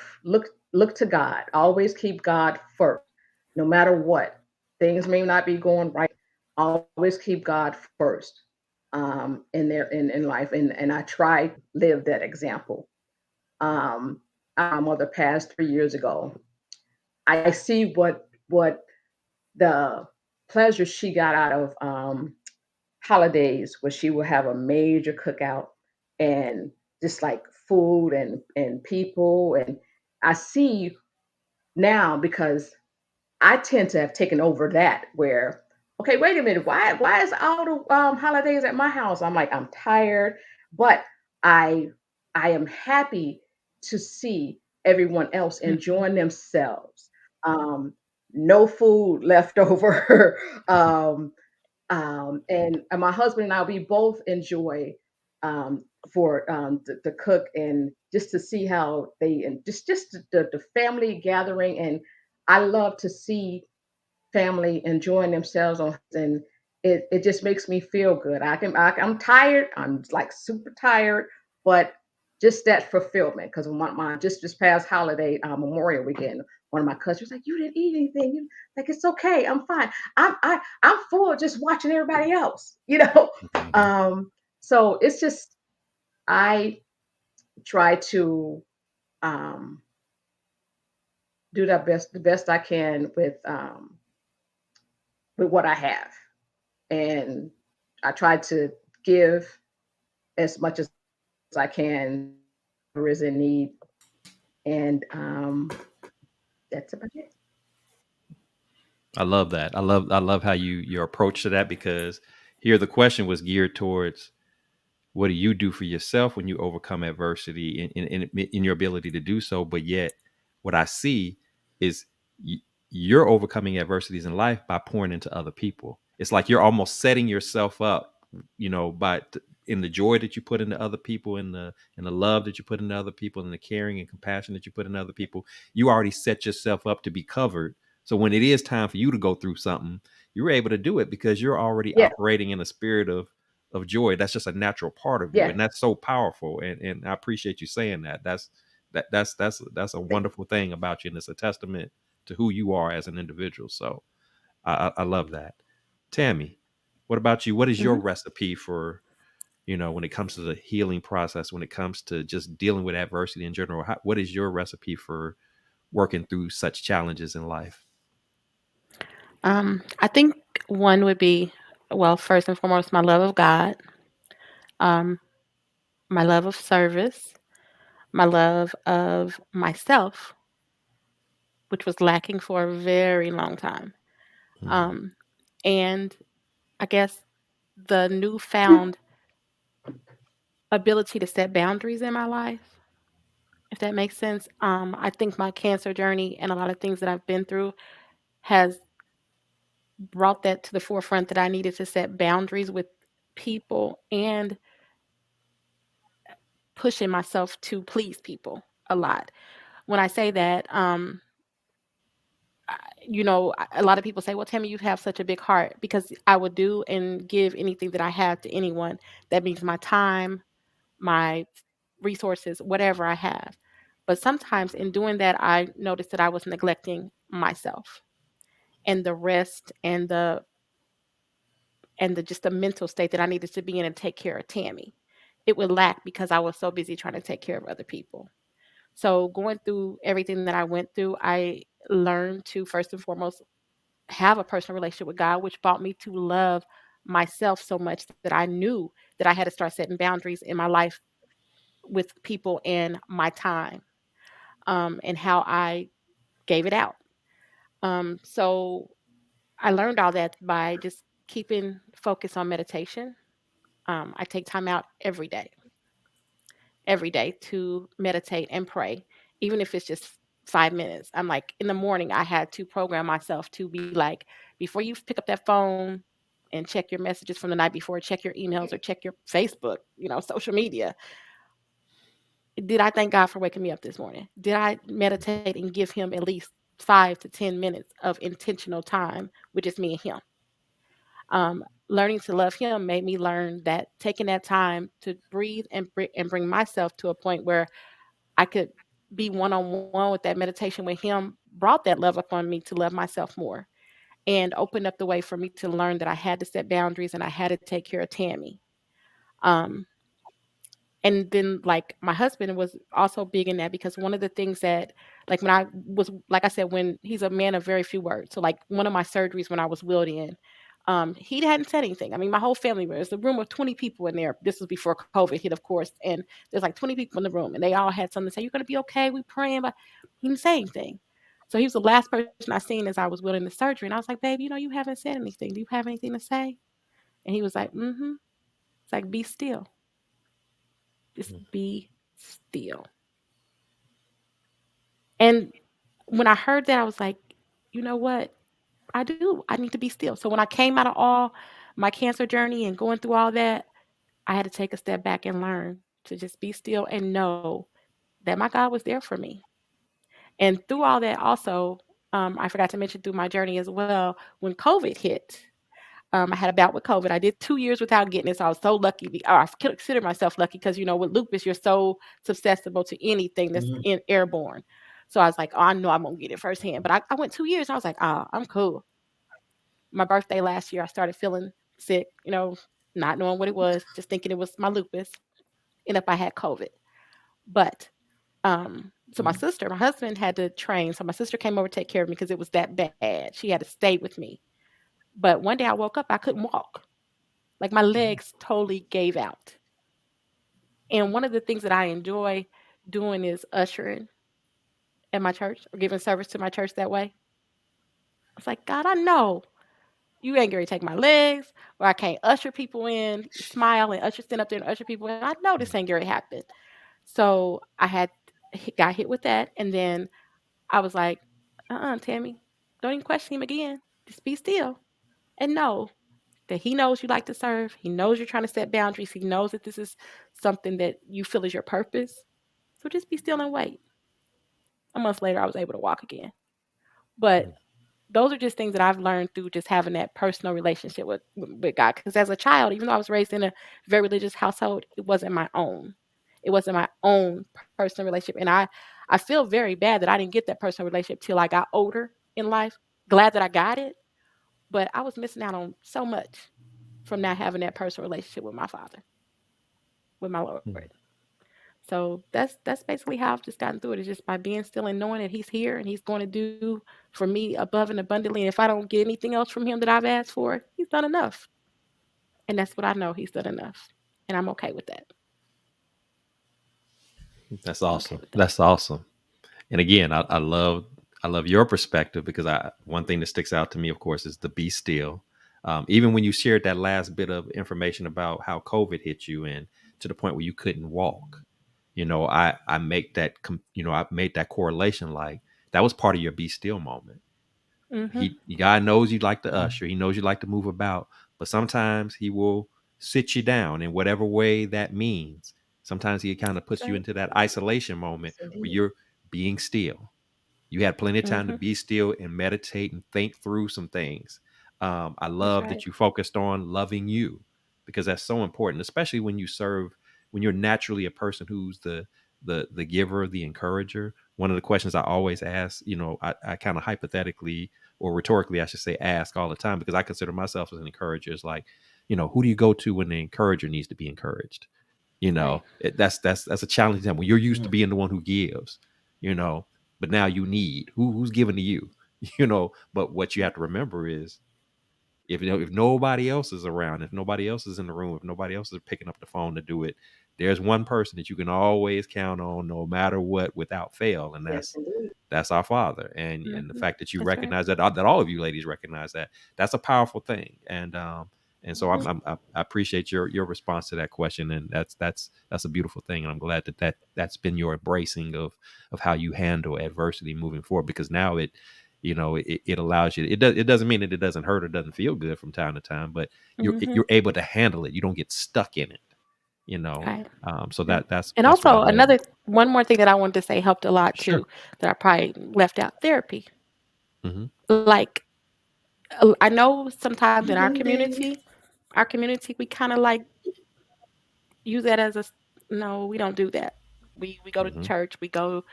[SPEAKER 4] to God. Always keep God first, no matter what. Things may not be going right. Always keep God first in life, and I try live that example. My mother passed 3 years ago. I see what the pleasure she got out of holidays, where she would have a major cookout, and just like food and people, and I see now, because I tend to have taken over that, where, okay, wait a minute, why is all the holidays at my house? I'm like, I'm tired, but I I am happy to see everyone else
[SPEAKER 3] Mhm.
[SPEAKER 4] enjoying themselves. Um, no food left over. And my husband and I, we both enjoy for the cook, and just to see how they, and just the family gathering, and I love to see family enjoying themselves and it just makes me feel good. I'm tired. I'm like super tired, but just that fulfillment. Because my just this past holiday, Memorial Weekend, one of my cousins was like, "You didn't eat anything." Like, it's okay. I'm fine. I'm full just watching everybody else, you know.
[SPEAKER 1] Mhm.
[SPEAKER 4] Um, so it's just I try to um do the best I can with what I have. And I try to give as much as I can who is in need. And that's about it.
[SPEAKER 1] I love that. I love how your approach to that, because here the question was geared towards what do you do for yourself when you overcome adversity in your ability to do so. But yet what I see is you're overcoming adversities in life by pouring into other people. It's like you're almost setting yourself up, in the joy that you put into other people, in the love that you put into other people, and the caring and compassion that you put into other people. You already set yourself up to be covered, so when it is time for you to go through something, you're able to do it because you're already
[SPEAKER 4] Yeah,
[SPEAKER 1] operating in a spirit of joy. That's just a natural part of you,
[SPEAKER 4] yeah.
[SPEAKER 1] and that's so powerful. And I appreciate you saying that. That's a
[SPEAKER 4] Thank
[SPEAKER 1] wonderful thing about you, and it's a testament to who you are as an individual. So I love that. Tammy, what about you? What is your
[SPEAKER 2] Mhm.
[SPEAKER 1] recipe for, when it comes to the healing process, when it comes to just dealing with adversity in general? What is your recipe for working through such challenges in life?
[SPEAKER 2] I think one would be, well, first and foremost, my love of God, um, my love of service, my love of myself, which was lacking for a very long time.
[SPEAKER 1] Mhm.
[SPEAKER 2] Um, and I guess the newfound ability to set boundaries in my life, if that makes sense. I think my cancer journey and a lot of things that I've been through has brought that to the forefront that I needed to set boundaries with people and pushing myself to please people a lot. When I say that, a lot of people say, "Well, Tammy, you have such a big heart," because I would do and give anything that I have to anyone. That means my time, my resources, whatever I have. But sometimes in doing that, I noticed that I was neglecting myself and the rest and the just the mental state that I needed to be in and take care of Tammy. It would lack because I was so busy trying to take care of other people. So going through everything that I went through, I learned to first and foremost have a personal relationship with God, which brought me to love myself so much that I knew that I had to start setting boundaries in my life with people and my time, and how I gave it out. So I learned all that by just keeping focus on meditation. I take time out every day to meditate and pray, even if it's just 5 minutes. I'm like, in the morning, I had to program myself to be like, before you pick up that phone and check your messages from the night before, check your emails or check your Facebook, social media. Did I thank God for waking me up this morning? Did I meditate and give him at least 5 to 10 minutes of intentional time, which is me and him? Learning to love him made me learn that taking that time to breathe and bring myself to a point where I could be one on one with that meditation with him brought that love upon me to love myself more and opened up the way for me to learn that I had to set boundaries and I had to take care of Tammy. Um, and then, like, my husband was also big in that because one of the things that, like, when I was, like I said, when he's a man of very few words. So, like, one of my surgeries when I was wheeled in, he hadn't said anything. I mean, my whole family was a room of 20 people in there. This was before COVID hit, of course. And there's like 20 people in the room, and they all had something to say. You're going to be okay. We praying, but he didn't say anything. So he was the last person I seen as I was wheeled into surgery. And I was like, babe, you haven't said anything. Do you have anything to say? And he was like, mm-hmm. It's like, be still. Just be still. And when I heard that, I was like, you know what? I do. I need to be still. So when I came out of all my cancer journey and going through all that, I had to take a step back and learn to just be still and know that my God was there for me. And through all that, also, I forgot to mention through my journey as well, when COVID hit, I had a bout with COVID. I did 2 years without getting it, so I was so lucky. Or I consider myself lucky because, with lupus, you're so susceptible to anything that's
[SPEAKER 3] Mhm.
[SPEAKER 2] airborne. So I was like, oh, I know I'm gonna get it firsthand. But I went 2 years. And I was like, oh, I'm cool. My birthday last year, I started feeling sick. Not knowing what it was, just thinking it was my lupus. And if I had COVID, but so my husband had to train. So my sister came over to take care of me because it was that bad. She had to stay with me. But one day I woke up, I couldn't walk. Like my legs totally gave out. And one of the things that I enjoy doing is ushering at my church or giving service to my church that way. I was like, God, I know you ain't going to take my legs, or I can't usher people in, smile and stand up there and usher people in. I know this ain't going to happen. So got hit with that. And then I was like, Tammy, don't even question him again. Just be still and know that he knows you like to serve. He knows you're trying to set boundaries. He knows that this is something that you feel is your purpose. So just be still and wait. A month later, I was able to walk again. But those are just things that I've learned through just having that personal relationship with God. Because as a child, even though I was raised in a very religious household, it wasn't my own. It wasn't my own personal relationship. And I feel very bad that I didn't get that personal relationship till I got older in life. Glad that I got it. But I was missing out on so much from not having that personal relationship with my Father, with my Lord. So that's basically how I've just gotten through it. It's just by being still and knowing that He's here and He's going to do for me above and abundantly. And if I don't get anything else from Him that I've asked for, He's done enough. And that's what I know. He's done enough. And I'm okay with that.
[SPEAKER 1] That's awesome. That's awesome. And again, I love your perspective, because one thing that sticks out to me, of course, is the be still. Even when you shared that last bit of information about how COVID hit you and to the point where you couldn't walk, I make that I made that correlation, like that was part of your be still moment. God knows you like to usher. He knows you like to move about, but sometimes He will sit you down in whatever way that means. Sometimes He kind of puts you into that isolation moment where you're being still. You had plenty of time to be still and meditate and think through some things. I love that you focused on loving you, because that's so important, especially when you serve, when you're naturally a person who's the giver, the encourager. One of the questions I always ask, I kind of hypothetically or rhetorically, I should say, ask all the time, because I consider myself as an encourager. Is like, who do you go to when the encourager needs to be encouraged? That's a challenging time when you're used to being the one who gives, but now you need who's giving to you, But what you have to remember is, if nobody else is around, if nobody else is in the room, if nobody else is picking up the phone to do it, there's one person that you can always count on, no matter what, without fail, and that's our Father. And the fact that you recognize that all of you ladies recognize that's a powerful thing. And so I appreciate your response to that question, and that's a beautiful thing, and I'm glad that's been your embracing of how you handle adversity moving forward, because now it allows you. It doesn't mean that it doesn't hurt or doesn't feel good from time to time, but you're able to handle it. You don't get stuck in it. So that's
[SPEAKER 2] and
[SPEAKER 1] that's
[SPEAKER 2] also one more thing that I wanted to say helped a lot too, that I probably left out: therapy. Like, I know sometimes in our community we kind of like use that as no, we don't do that. We go to church, we go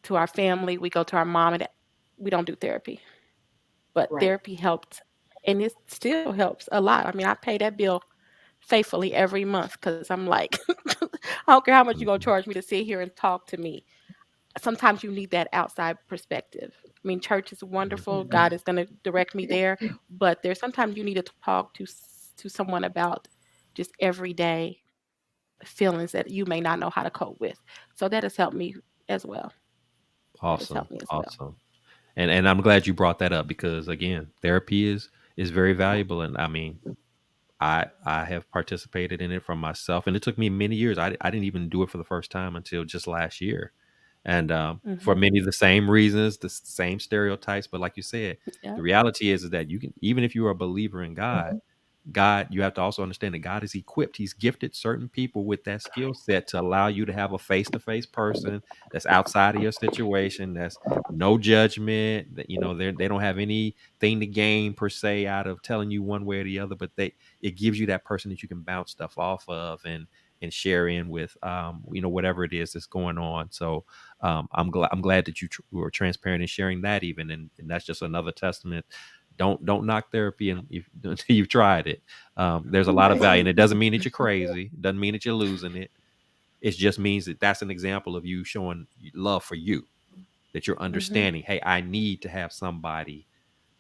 [SPEAKER 2] to our family, we go to our mom, and we don't do therapy. But therapy helped, and it still helps a lot. I mean, I pay that bill faithfully every month, because I'm like, I don't care how much you're going to charge me to sit here and talk to me. Sometimes you need that outside perspective. I mean, church is wonderful. God is going to direct me there. But there's sometimes you need to talk to someone about just everyday feelings that you may not know how to cope with. So that has helped me as well.
[SPEAKER 1] Awesome. And I'm glad you brought that up, because again, therapy is very valuable. And I mean, I have participated in it from myself, and it took me many years. I didn't even do it for the first time until just last year. And for many of the same reasons, the same stereotypes. But like you said, the reality is that you can, even if you are a believer in God, you have to also understand that God is equipped. He's gifted certain people with that skill set to allow you to have a face-to-face person that's outside of your situation. That's no judgment. That they don't have anything to gain per se out of telling you one way or the other, but it gives you that person that you can bounce stuff off of, and and share in with, whatever it is that's going on. So I'm glad that you were transparent in sharing that even. And that's just another testament. Don't knock therapy until you've tried it. There's a lot of value, and it doesn't mean that you're crazy. It doesn't mean that you're losing it. It just means that that's an example of you showing love for you, that you're understanding, hey, I need to have somebody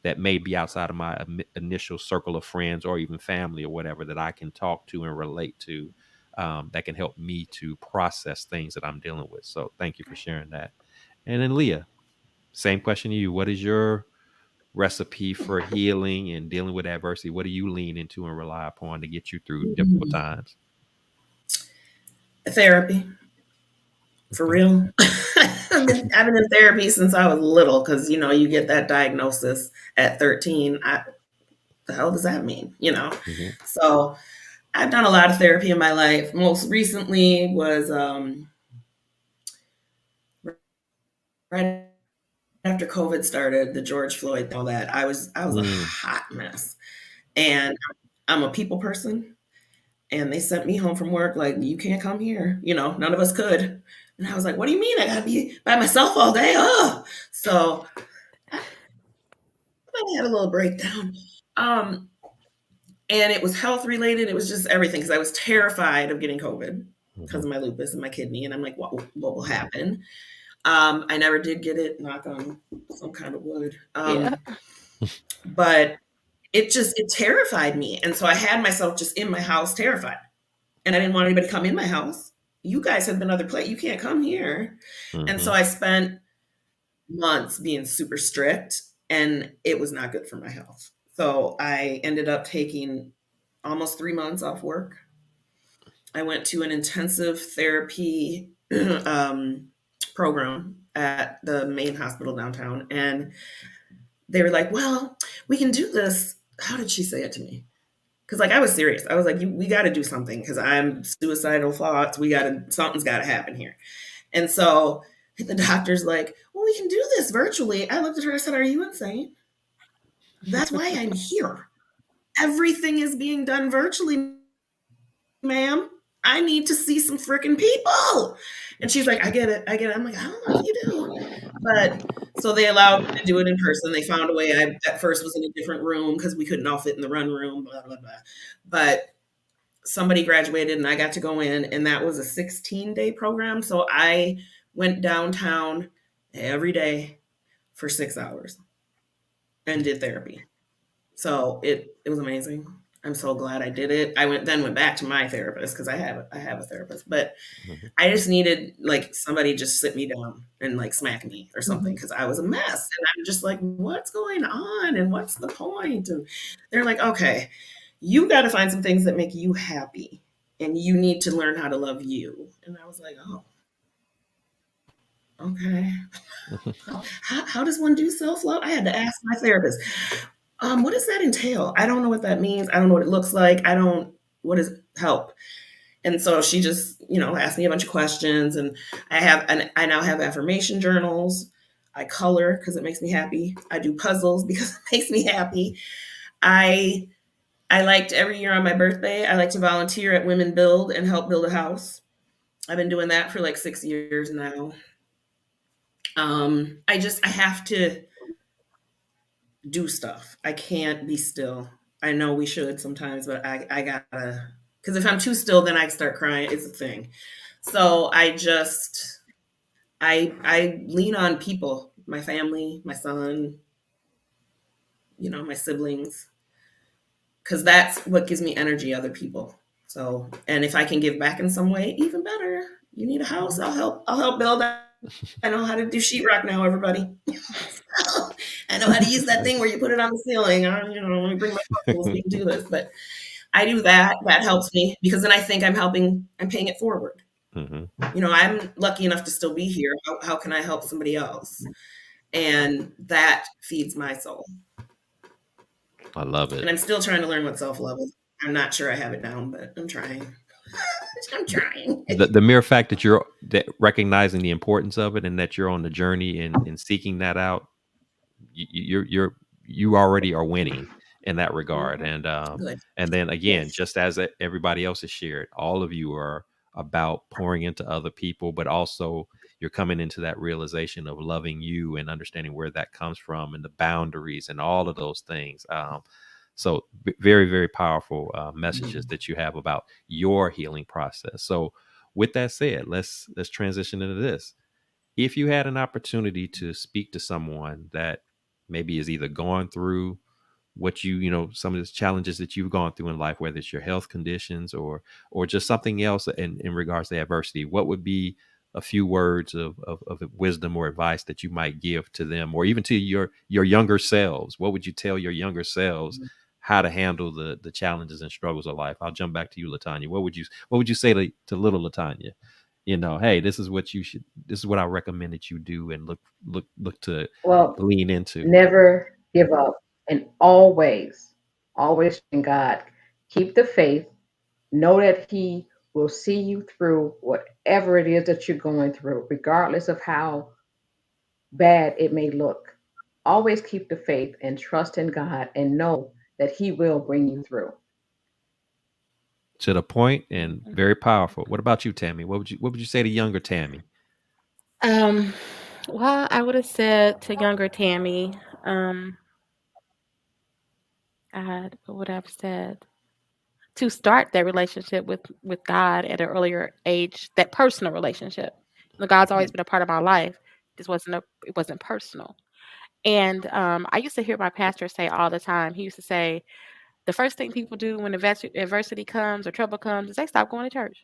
[SPEAKER 1] that may be outside of my initial circle of friends or even family or whatever that I can talk to and relate to, that can help me to process things that I'm dealing with. So thank you for sharing that. And then Leah, same question to you. What is your recipe for healing and dealing with adversity? What do you lean into and rely upon to get you through difficult times?
[SPEAKER 3] Therapy. For real. I've been in therapy since I was little because, you get that diagnosis at 13. The hell does that mean? So I've done a lot of therapy in my life. Most recently was right after COVID started, the George Floyd, all that. I was a hot mess. And I'm a people person. And they sent me home from work like, you can't come here. None of us could. And I was like, what do you mean? I got to be by myself all day? Oh, so I had a little breakdown. And it was health related. It was just everything because I was terrified of getting COVID because of my lupus and my kidney. And I'm like, what will happen? I never did get it, knock on some kind of wood. But it terrified me. And so I had myself just in my house terrified. And I didn't want anybody to come in my house. You guys have been other place. You can't come here. And so I spent months being super strict, and it was not good for my health. So I ended up taking almost 3 months off work. I went to an intensive therapy program at the main hospital downtown. And they were like, well, we can do this. How did she say it to me? Because I was serious. I was like, we got to do something because I'm suicidal thoughts. Something's got to happen here. And so the doctor's like, well, we can do this virtually. I looked at her and said, are you insane? That's why I'm here. Everything is being done virtually, ma'am. I need to see some freaking people. And she's like, I get it. I'm like, I don't know if you do. But so they allowed me to do it in person. They found a way. I at first was in a different room because we couldn't all fit in the run room, blah, blah, blah. But somebody graduated and I got to go in, and that was a 16-day program. So I went downtown every day for 6 hours and did therapy. So it was amazing. I'm so glad I did it. I went back to my therapist because I have a therapist, but I just needed somebody just sit me down and smack me or something because I was a mess. And I'm just like, what's going on? And what's the point? And they're like, okay, you got to find some things that make you happy and you need to learn how to love you. And I was like, oh, okay. How does one do self-love? I had to ask my therapist. What does that entail? I don't know what that means. I don't know what it looks like. What does help? And so she just, asked me a bunch of questions, and I now have affirmation journals. I color because it makes me happy. I do puzzles because it makes me happy. I liked every year on my birthday, I like to volunteer at Women Build and help build a house. I've been doing that for 6 years now. I have to do stuff. I can't be still. I know we should sometimes, but I gotta, because if I'm too still, then I start crying. It's a thing. So I lean on people, my family, my son, my siblings, because that's what gives me energy, other people. So, and if I can give back in some way, even better. You need a house, I'll help build. I know how to do sheetrock now, everybody. I know how to use that thing where you put it on the ceiling. Let me bring my tools, we can do this. But I do that. That helps me because then I think I'm paying it forward. I'm lucky enough to still be here. How can I help somebody else? And that feeds my soul.
[SPEAKER 1] I love it.
[SPEAKER 3] And I'm still trying to learn what self-love is. I'm not sure I have it down, but I'm trying. I'm trying.
[SPEAKER 1] The mere fact that you're recognizing the importance of it and that you're on the journey and seeking that out, you already are winning in that regard. And then again, just as everybody else has shared, all of you are about pouring into other people, but also you're coming into that realization of loving you and understanding where that comes from and the boundaries and all of those things. So very, very powerful messages that you have about your healing process. So with that said, let's transition into this. If you had an opportunity to speak to someone that maybe is either going through what some of the challenges that you've gone through in life, whether it's your health conditions or just something else in regards to adversity, what would be a few words of wisdom or advice that you might give to them, or even to your younger selves? What would you tell your younger selves how to handle the challenges and struggles of life? I'll jump back to you, Latanya. What would you say to little Latanya? Hey, this is what I recommend that you do and look to
[SPEAKER 4] Well,
[SPEAKER 1] lean into.
[SPEAKER 4] never give up, and always in God. Keep the faith. Know that He will see you through whatever it is that you're going through, regardless of how bad it may look. Always keep the faith and trust in God and know that He will bring you through.
[SPEAKER 1] To the point and very powerful. What about you, Tammy? What would you say to younger Tammy?
[SPEAKER 2] Um, well, I would have said to younger Tammy, what would I have said? To start that relationship with God at an earlier age, that personal relationship. God's always been a part of my life. It wasn't personal. And I used to hear my pastor say all the time. He used to say, the first thing people do when adversity comes or trouble comes is they stop going to church.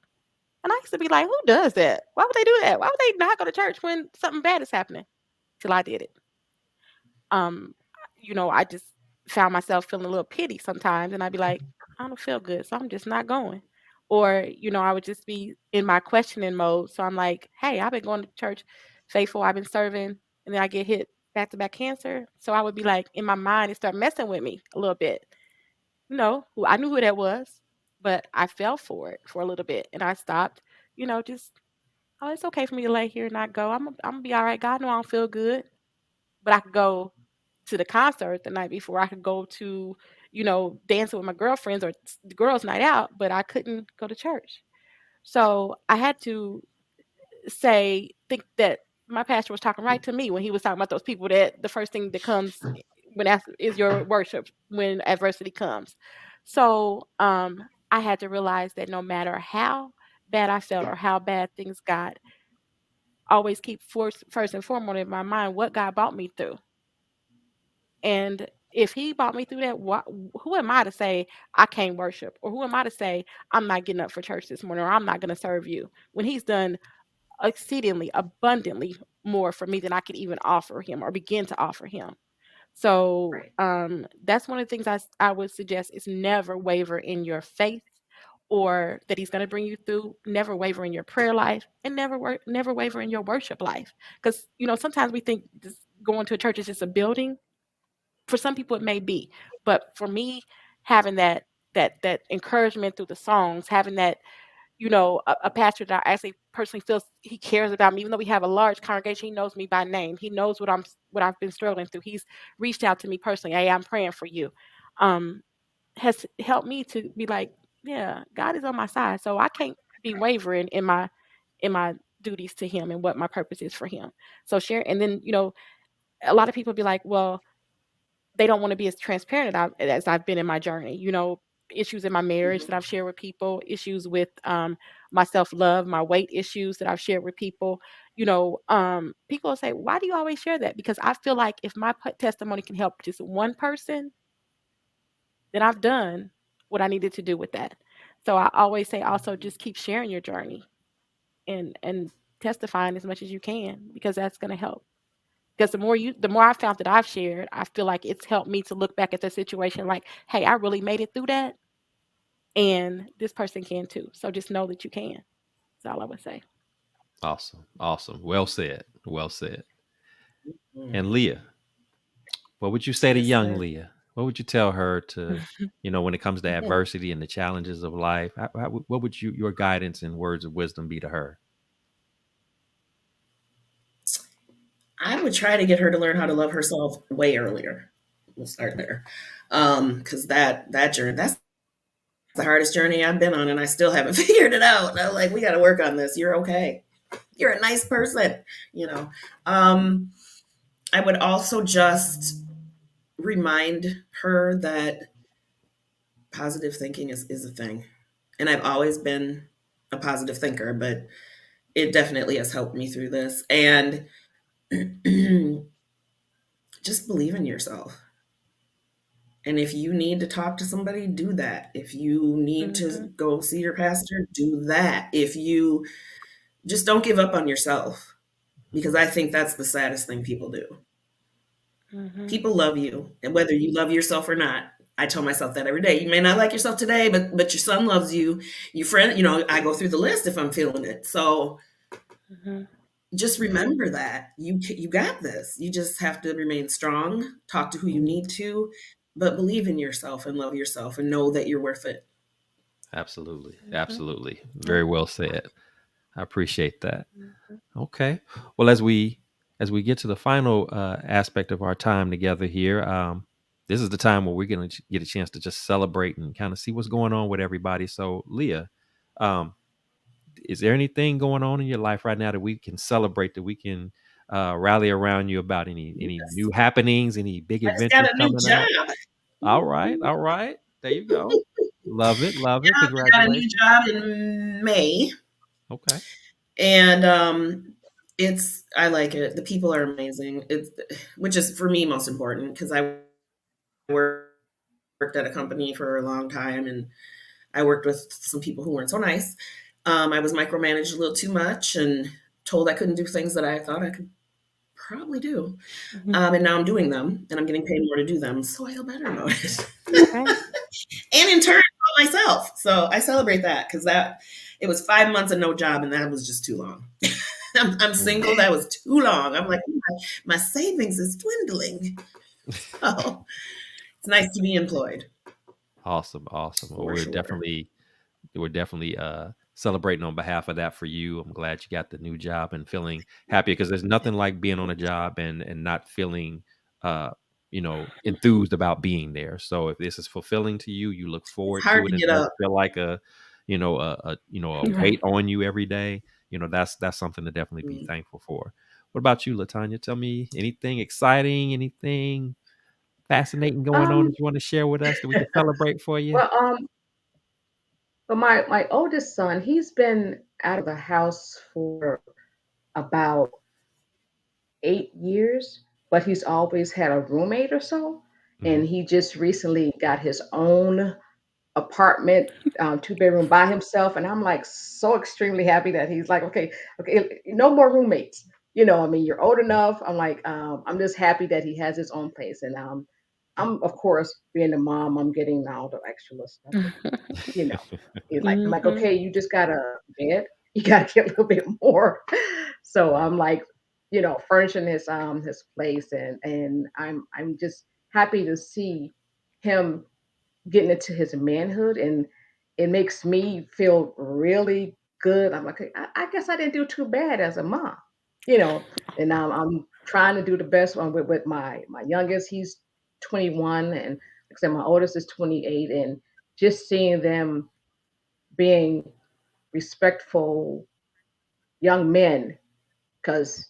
[SPEAKER 2] And I used to be like, who does that? Why would they do that? Why would they not go to church when something bad is happening? Till I did it. Um, I just found myself feeling a little pity sometimes, and I'd be like, I don't feel good, so I'm just not going. Or, I would just be in my questioning mode. So I'm like, hey, I've been going to church faithful, I've been serving, and then I get hit back to back cancer. So I would be like, in my mind, it started messing with me a little bit. I knew who that was, but I fell for it for a little bit, and I stopped. Just it's okay for me to lay here and not go. I'm gonna be all right. God know I don't feel good, but I could go to the concert the night before. I could go to, dancing with my girlfriends or the girls' night out, but I couldn't go to church. So I had to think that my pastor was talking right to me when he was talking about those people that the first thing that comes is your worship when adversity comes. So I had to realize that no matter how bad I felt or how bad things got, always keep first and foremost in my mind what God brought me through. And if he brought me through that, who am I to say I can't worship? Or who am I to say I'm not getting up for church this morning or I'm not going to serve you when he's done exceedingly abundantly more for me than I could even offer him or begin to offer him? So
[SPEAKER 4] Right.
[SPEAKER 2] that's one of the things I would suggest is never waver in your faith or that he's going to bring you through. Never waver in your prayer life and never waver in your worship life. Because, sometimes we think just going to a church is just a building. For some people it may be, but for me, having that encouragement through the songs, having that, a pastor that I actually personally feels he cares about me, even though we have a large congregation, he knows me by name. He knows what I've been struggling through. He's reached out to me personally. Hey, I'm praying for you. Um, has helped me to be like, yeah, God is on my side, so I can't be wavering in my duties to Him and what my purpose is for Him. So share, and then a lot of people be like, well, they don't want to be as transparent as I've been in my journey. Issues in my marriage that I've shared with people, issues with my self love, my weight issues that I've shared with people. People will say, "Why do you always share that?" Because I feel like if my testimony can help just one person, then I've done what I needed to do with that. So I always say, also just keep sharing your journey and testifying as much as you can because that's going to help. Because the more I found that I've shared, I feel like it's helped me to look back at the situation like, hey, I really made it through that, and this person can too. So just know that you can. That's all I would say.
[SPEAKER 1] Awesome. Well said. Well said.
[SPEAKER 3] Mm.
[SPEAKER 1] And Leah, what would you say to
[SPEAKER 3] Yes,
[SPEAKER 1] young
[SPEAKER 3] sir.
[SPEAKER 1] Leah? What would you tell her to, when it comes to adversity and the challenges of life? What would your guidance and words of wisdom be to her?
[SPEAKER 3] I would try to get her to learn how to love herself way earlier. We'll start there. Because that journey, that's the hardest journey I've been on, and I still haven't figured it out. And I'm like, we got to work on this. You're okay. You're a nice person, you know. I would also just remind her that positive thinking is a thing. And I've always been a positive thinker, but it definitely has helped me through this. And just believe in yourself. And if you need to talk to somebody, do that. If you need to go see your pastor, do that. If you just don't give up on yourself, because I think that's the saddest thing people do. People love you, and whether you love yourself or not. I tell myself that every day. You may not like yourself today, but your son loves you. Your friend, I go through the list if I'm feeling it. So just remember that you got this. You just have to remain strong, talk to who you need to, but believe in yourself and love yourself and know that you're worth it.
[SPEAKER 1] Absolutely. Absolutely. Very well said. I appreciate that. Okay. Well, as we get to the final aspect of our time together here, this is the time where we're going to get a chance to just celebrate and kind of see what's going on with everybody. So, Leah, is there anything going on in your life right now that we can celebrate, that we can rally around you about? Any
[SPEAKER 3] Yes.
[SPEAKER 1] new happenings, any big
[SPEAKER 3] I just
[SPEAKER 1] adventures
[SPEAKER 3] got a new
[SPEAKER 1] coming up?
[SPEAKER 3] job.
[SPEAKER 1] All right. All right. There you go. Love it. Love it.
[SPEAKER 3] Yeah, I got a new
[SPEAKER 1] Congratulations.
[SPEAKER 3] job in May.
[SPEAKER 1] Okay.
[SPEAKER 3] And I like it. The people are amazing. Which is for me most important, because I worked at a company for a long time, and I worked with some people who weren't so nice. I was micromanaged a little too much and told I couldn't do things that I thought I could probably do. And now I'm doing them, and I'm getting paid more to do them, so I feel better about it. And in turn, about myself. So I celebrate that, because it was 5 months of no job, and that was just too long. I'm single. That was too long. I'm like, my savings is dwindling. So it's nice to be employed.
[SPEAKER 1] Awesome. Awesome. Well,
[SPEAKER 3] For
[SPEAKER 1] we're
[SPEAKER 3] sure.
[SPEAKER 1] definitely celebrating on behalf of that for you. I'm glad you got the new job and feeling happy, because there's nothing like being on a job and not feeling enthused about being there. So if this is fulfilling to you, you look forward
[SPEAKER 3] Hard
[SPEAKER 1] to it
[SPEAKER 3] to
[SPEAKER 1] and
[SPEAKER 3] get
[SPEAKER 1] don't
[SPEAKER 3] up.
[SPEAKER 1] feel like a weight on you every day. That's something to definitely be thankful for. What about you, Latanya? Tell me anything exciting, anything fascinating going on
[SPEAKER 4] Um,
[SPEAKER 1] that you want to share with us that we can celebrate for you?
[SPEAKER 4] well, but my oldest son, he's been out of the house for about 8 years, but he's always had a roommate or so.
[SPEAKER 1] Mhm.
[SPEAKER 4] And he just recently got his own apartment, 2 bedroom by himself. And I'm like so extremely happy that he's like, okay, no more roommates. I mean, you're old enough. I'm like, I'm just happy that he has his own place. And I'm of course being a mom, I'm getting all the extra little stuff. You know, I'm like, okay, you just got a bed. You got to get a little bit more. So I'm like, furnishing his place, and I'm just happy to see him getting into his manhood, and it makes me feel really good. I'm like, I guess I didn't do too bad as a mom, you know. And I'm trying to do the best one with my youngest. He's 21, and like I said, my oldest is 28, and just seeing them being respectful young men, because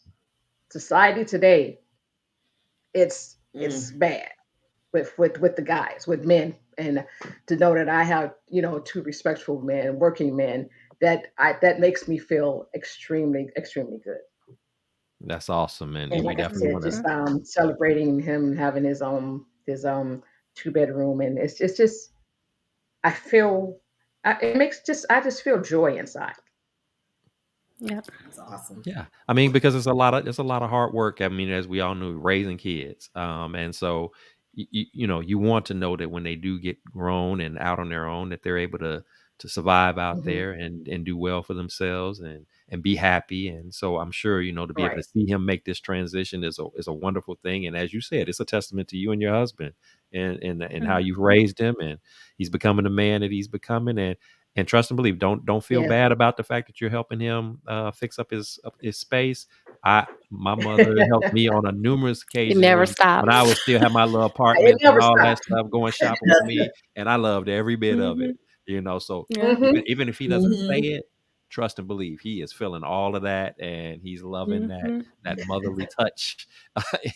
[SPEAKER 4] society today, it's bad with the guys, with men. And to know that I have, two respectful men, working men, that makes me feel extremely extremely good.
[SPEAKER 1] That's awesome,
[SPEAKER 4] And
[SPEAKER 1] and we
[SPEAKER 4] like I
[SPEAKER 1] definitely
[SPEAKER 4] said,
[SPEAKER 1] want to.
[SPEAKER 4] just celebrating him having his 2 bedroom, and it's just I feel I just feel joy inside.
[SPEAKER 2] Yep.
[SPEAKER 3] That's awesome.
[SPEAKER 1] Yeah, I mean, because it's a lot of hard work. I mean, as we all know, raising kids, and so you want to know that when they do get grown and out on their own, that they're able to survive out
[SPEAKER 4] Hmm.
[SPEAKER 1] there and do well for themselves and be happy. And so I'm sure to be able to
[SPEAKER 4] Right.
[SPEAKER 1] see him make this transition is a wonderful thing. And as you said, it's a testament to you and your husband and how you've raised him, and he's becoming the man that he's becoming. And trust and believe. Don't feel
[SPEAKER 4] Yes.
[SPEAKER 1] bad about the fact that you're helping him fix up his space. My mother helped me on a numerous
[SPEAKER 2] It
[SPEAKER 1] occasions
[SPEAKER 2] never
[SPEAKER 1] when I
[SPEAKER 2] stops.
[SPEAKER 1] was still have my little
[SPEAKER 4] It
[SPEAKER 1] apartments and
[SPEAKER 4] never
[SPEAKER 1] all that
[SPEAKER 4] stops.
[SPEAKER 1] stuff, going shopping with me, and I loved every bit of it. So
[SPEAKER 2] Yeah.
[SPEAKER 1] even if he doesn't say
[SPEAKER 3] Mhm.
[SPEAKER 1] it, trust and believe he is feeling all of that, and he's loving that
[SPEAKER 2] Hmm.
[SPEAKER 1] that motherly touch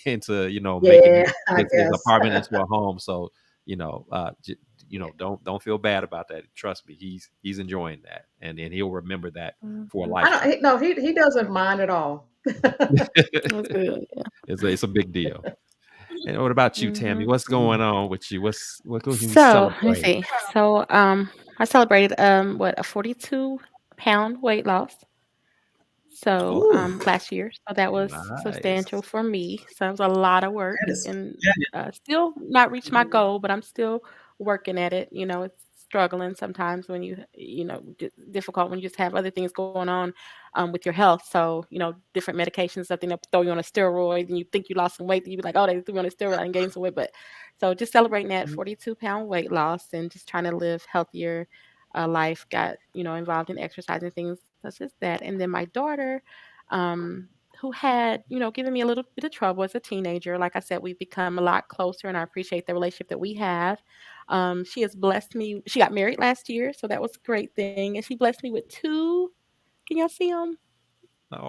[SPEAKER 1] into making
[SPEAKER 4] Yeah, I
[SPEAKER 1] his
[SPEAKER 4] guess.
[SPEAKER 1] apartment into a home. So don't feel bad about that. Trust me, he's enjoying that, and he'll remember that for a
[SPEAKER 2] Hmm.
[SPEAKER 4] I don't.
[SPEAKER 1] lifetime.
[SPEAKER 4] No, he doesn't mind at all.
[SPEAKER 2] That's good. Yeah.
[SPEAKER 1] It's a big deal. And what about you, Tammy?
[SPEAKER 2] Hmm.
[SPEAKER 1] What's going on with you? What can we
[SPEAKER 2] So let me
[SPEAKER 1] celebrate?
[SPEAKER 2] see. So I celebrated what, a 42-pound weight loss. So
[SPEAKER 3] Ooh,
[SPEAKER 2] last year, so that was substantial
[SPEAKER 1] Nice.
[SPEAKER 2] for me. So it was a lot of work,
[SPEAKER 3] that is
[SPEAKER 2] and still not reached my goal, but I'm still working at it. It's struggling sometimes when difficult when you just have other things going on with your health. So different medications, something that throw you on a steroid, and you think you lost some weight, then you be like, oh, they threw me on a steroid and gained some weight. But so just celebrating that 42-pound weight loss and just trying to live healthier life. Got involved in exercise and things such as that. And then my daughter, um, who had given me a little bit of trouble as a teenager. Like I said, we've become a lot closer, and I appreciate the relationship that we have. She has blessed me. She got married last year, so that was a great thing. And she blessed me with two. Can y'all see them?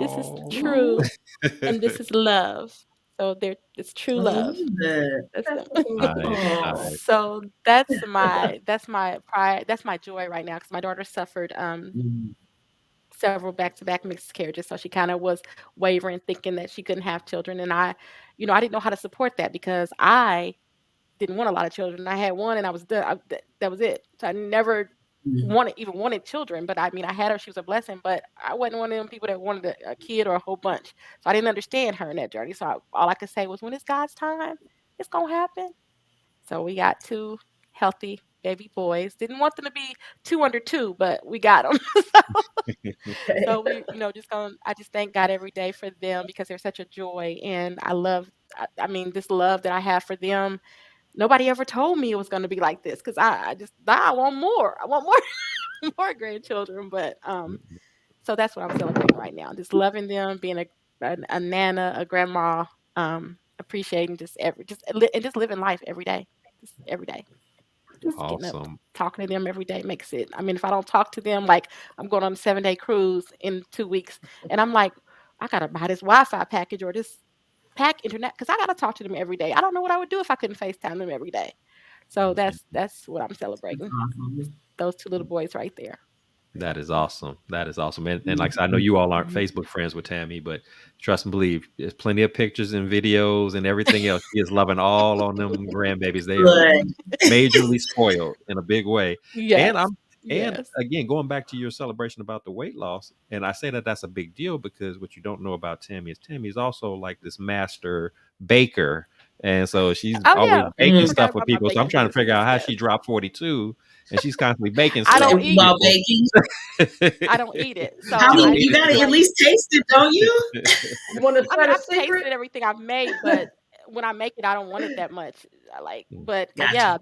[SPEAKER 2] This is
[SPEAKER 1] Oh.
[SPEAKER 2] true,
[SPEAKER 3] ooh,
[SPEAKER 2] and this is love. So it's true
[SPEAKER 3] I love
[SPEAKER 2] love.
[SPEAKER 3] that.
[SPEAKER 2] That's
[SPEAKER 4] That's
[SPEAKER 2] them.
[SPEAKER 4] so
[SPEAKER 1] Nice,
[SPEAKER 3] Oh,
[SPEAKER 1] nice.
[SPEAKER 2] So that's my pride. That's my joy right now because my daughter suffered
[SPEAKER 3] mm,
[SPEAKER 2] several back-to-back miscarriages. So she kind of was wavering, thinking that she couldn't have children. And I didn't know how to support that because I didn't want a lot of children. I had one and I was done. That was it. So I never
[SPEAKER 3] mm.
[SPEAKER 2] wanted children. But I mean, I had her. She was a blessing. But I wasn't one of them people that wanted a kid or a whole bunch. So I didn't understand her in that journey. So all I could say was, when it's God's time, it's going to happen. So we got two healthy baby boys. Didn't want them to be two under two, but we got them.
[SPEAKER 4] okay.
[SPEAKER 2] So I just thank God every day for them because they're such a joy. And I mean, this love that I have for them, nobody ever told me it was going to be like this because I want more. I want more, more grandchildren. But so that's what I'm celebrating right now. Just loving them, being a nana, a grandma, appreciating and just living life every day, just every day. Just getting up,
[SPEAKER 1] Awesome.
[SPEAKER 2] talking to them every day makes it. I mean, if I don't talk to them, like I'm going on a 7-day cruise in 2 weeks, and I'm like, I gotta buy this Wi-Fi package or this pack internet because I gotta talk to them every day. I don't know what I would do if I couldn't FaceTime them every day. So that's what I'm
[SPEAKER 3] That's
[SPEAKER 2] celebrating. Just
[SPEAKER 3] awesome.
[SPEAKER 2] those two little boys right there.
[SPEAKER 1] That is awesome. That is awesome. And like I said, I know
[SPEAKER 3] Mhm.
[SPEAKER 1] you all aren't Facebook friends with Tammy, but trust and believe, there's plenty of pictures and videos and everything else. She is loving all on them grandbabies. They are
[SPEAKER 3] Good.
[SPEAKER 1] majorly spoiled in a big way. And
[SPEAKER 2] Yes,
[SPEAKER 1] and
[SPEAKER 2] yes.
[SPEAKER 1] again, going back to your celebration about the weight loss, and I say that that's a big deal because what you don't know about Tammy is Tammy's also like this master baker. And so she's
[SPEAKER 2] Oh
[SPEAKER 1] always
[SPEAKER 2] yeah,
[SPEAKER 1] baking
[SPEAKER 2] I
[SPEAKER 3] Mm.
[SPEAKER 2] forgot
[SPEAKER 1] stuff for
[SPEAKER 2] about my
[SPEAKER 1] people. So I'm
[SPEAKER 2] baking
[SPEAKER 1] trying to figure
[SPEAKER 2] business.
[SPEAKER 1] out how
[SPEAKER 2] Yes,
[SPEAKER 1] she dropped 42 and she's constantly baking
[SPEAKER 2] I
[SPEAKER 1] stuff
[SPEAKER 2] don't
[SPEAKER 1] for
[SPEAKER 2] eat it.
[SPEAKER 3] While
[SPEAKER 1] people.
[SPEAKER 3] baking,
[SPEAKER 2] I don't eat it. So
[SPEAKER 3] how
[SPEAKER 1] You
[SPEAKER 3] many?
[SPEAKER 1] don't
[SPEAKER 2] I
[SPEAKER 1] eat
[SPEAKER 3] You
[SPEAKER 1] it.
[SPEAKER 2] just
[SPEAKER 1] You
[SPEAKER 3] gotta at
[SPEAKER 1] don't
[SPEAKER 3] least taste it, don't you?
[SPEAKER 4] You want to
[SPEAKER 2] I mean,
[SPEAKER 4] start a
[SPEAKER 2] I've tasted
[SPEAKER 4] secret?
[SPEAKER 2] everything I've made, but when I make it, I don't want it that much.
[SPEAKER 1] Mm,
[SPEAKER 2] But
[SPEAKER 3] Gotcha.
[SPEAKER 2] yeah,